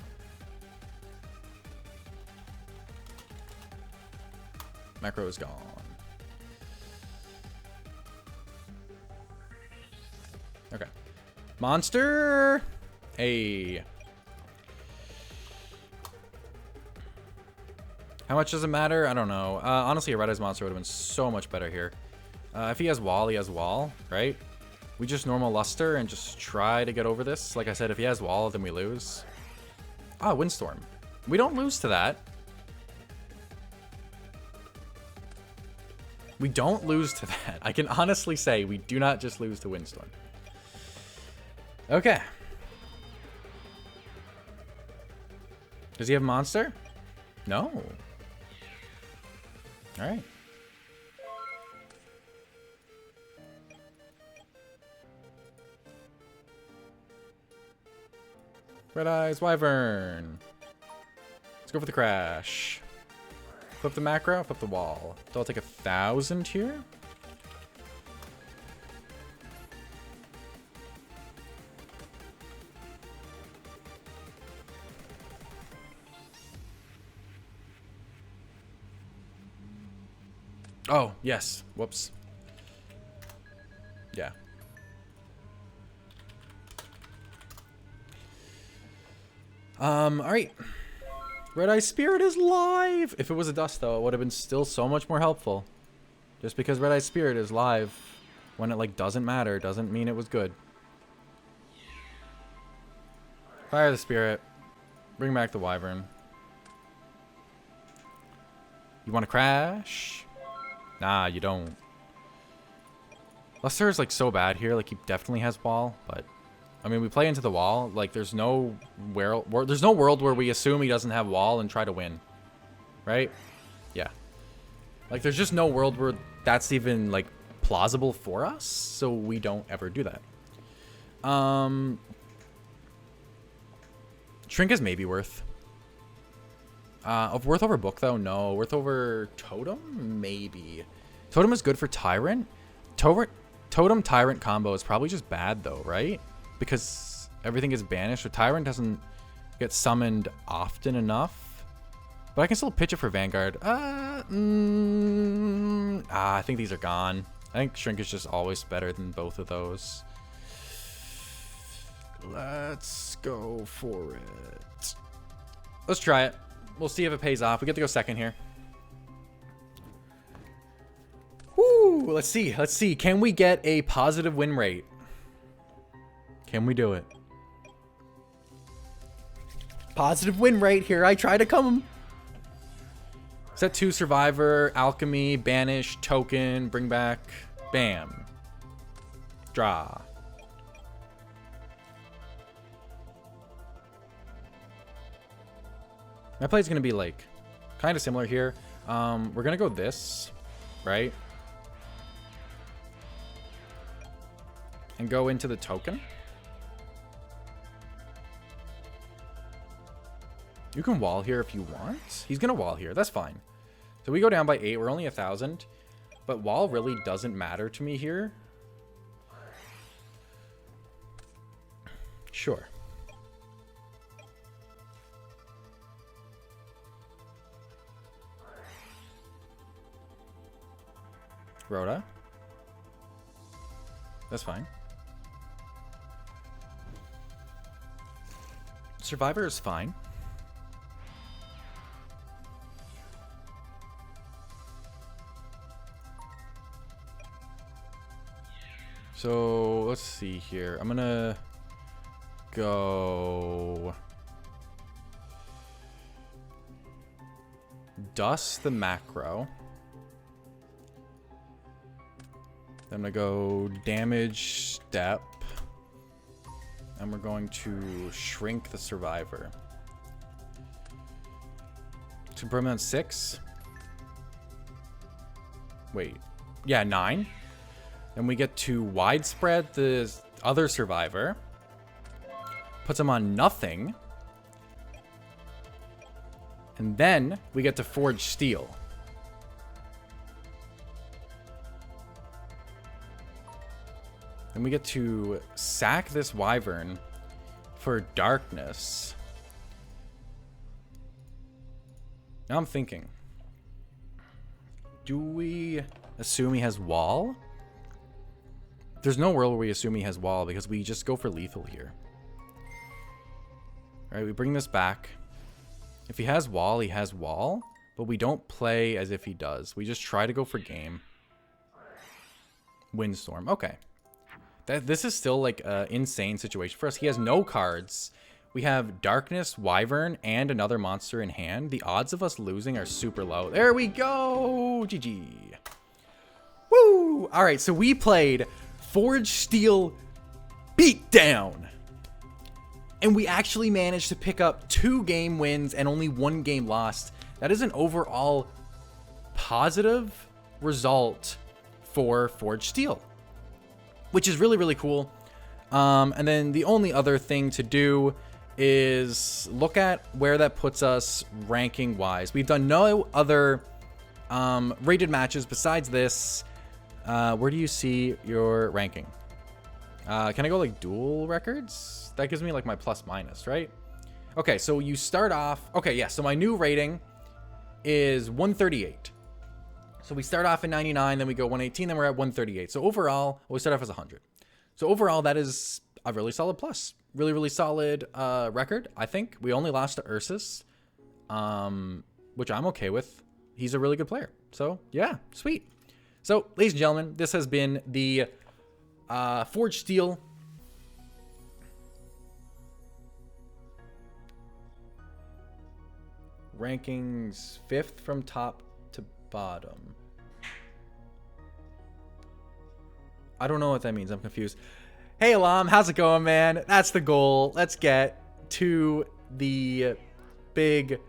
Macro is gone. Okay. Monster. Hey. How much does it matter? I don't know. Honestly, a Red Eyes monster would have been so much better here. If he has wall, he has wall, right? We just normal luster and just try to get over this. Like I said, if he has wall, then we lose. Ah, Windstorm. We don't lose to that. We don't lose to that. I can honestly say we do not just lose to Windstorm. Okay. Does he have monster? No. All right. Red Eyes Wyvern. Let's go for the crash. Flip the macro, flip the wall. So I'll take 1,000 here. Oh, yes. Whoops. Yeah. All right. Red Eye Spirit is live. If it was a dust, though, it would have been still so much more helpful. Just because Red Eye Spirit is live when it, like, doesn't matter doesn't mean it was good. Fire the Spirit. Bring back the Wyvern. You want to crash? Nah, you don't. Luster is, like, so bad here. Like, he definitely has wall, but... I mean, we play into the wall. Like, there's no world where we assume he doesn't have wall and try to win. Right? Yeah. Like, there's just no world where that's even, like, plausible for us. So we don't ever do that. Shrink is maybe worth. Of worth over book, though? No. Worth over totem? Maybe. Totem is good for Tyrant. Totem Tyrant combo is probably just bad, though, right? Because everything is banished. So Tyrant doesn't get summoned often enough. But I can still pitch it for Vanguard. I think these are gone. I think Shrink is just always better than both of those. Let's go for it. Let's try it. We'll see if it pays off. We get to go second here. Woo! Let's see. Let's see. Can we get a positive win rate? Can we do it? Positive win rate here. I try to come. Set 2 Survivor, Alchemy, Banish, Token, Bring Back, Bam. Draw. My play is going to be like kind of similar here. We're going to go this, right? And go into the token. You can wall here if you want. He's going to wall here. That's fine. So we go down by 8. We're only 1,000. But wall really doesn't matter to me here. Sure. Rhoda. That's fine. Survivor is fine. So let's see here. I'm gonna go dust the macro. Then I'm gonna go damage step. And we're going to shrink the survivor. To bring on 6. Wait. Yeah, 9. Then we get to widespread the other survivor. Puts him on nothing. And then we get to forge steel. Then we get to sack this wyvern for darkness. Now I'm thinking, do we assume he has wall? There's no world where we assume he has wall because we just go for lethal here. All right, we bring this back. If he has wall, he has wall, but we don't play as if he does. We just try to go for game. Windstorm, okay. This is still like an insane situation for us. He has no cards. We have Darkness, Wyvern, and another monster in hand. The odds of us losing are super low. There we go! GG. Woo! All right, so we played Forge Steel Beatdown. And we actually managed to pick up 2 game wins and only 1 game lost. That is an overall positive result for Forge Steel, which is really, really cool. And then the only other thing to do is look at where that puts us ranking wise. We've done no other rated matches besides this. Where do you see your ranking? Can I go like duel records? That gives me like my plus minus, right? Okay, so you start off. Okay, yeah, so my new rating is 138. So we start off at 99, then we go 118, then we're at 138. So overall, we start off as 100. So overall, that is a really solid plus. Really, really solid record, I think. We only lost to Ursus, which I'm okay with. He's a really good player. So, yeah, sweet. So, ladies and gentlemen, this has been the Forge Steel rankings 5th from top to bottom. I don't know what that means. I'm confused. Hey, Alam, how's it going, man? That's the goal. Let's get to the big...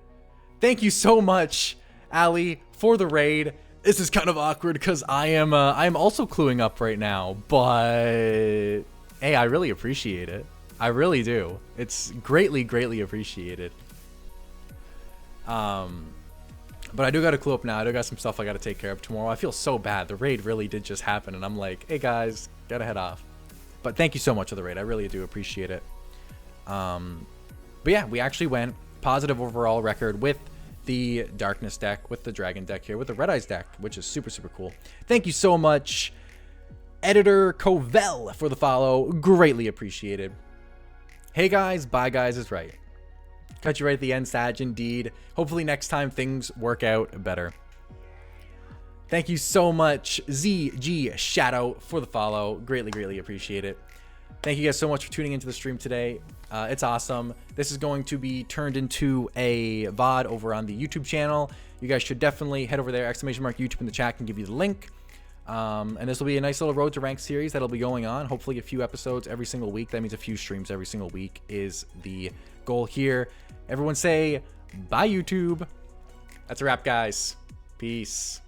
Thank you so much, Ali, for the raid. This is kind of awkward because I am also cluing up right now, but hey, I really appreciate it. I really do. It's greatly, greatly appreciated. But I do got to clue up now. I do got some stuff I got to take care of tomorrow. I feel so bad. The raid really did just happen, and I'm like, hey guys, gotta head off. But thank you so much for the raid. I really do appreciate it. But yeah, we actually went positive overall record with the Darkness deck, with the Dragon deck here, with the Red Eyes deck, which is super, super cool. Thank you so much, Editor Covell, for the follow. Greatly appreciated. Hey guys, bye guys is right. Cut you right at the end, Sag, indeed. Hopefully next time things work out better. Thank you so much, ZG Shadow, for the follow. Greatly, greatly appreciate it. Thank you guys so much for tuning into the stream today. It's awesome. This is going to be turned into a VOD over on the YouTube channel. You guys should definitely head over there, ! YouTube in the chat can give you the link. And this will be a nice little Road to Rank series that'll be going on. Hopefully a few episodes every single week. That means a few streams every single week is the goal here. Everyone say bye, YouTube. That's a wrap, guys. Peace.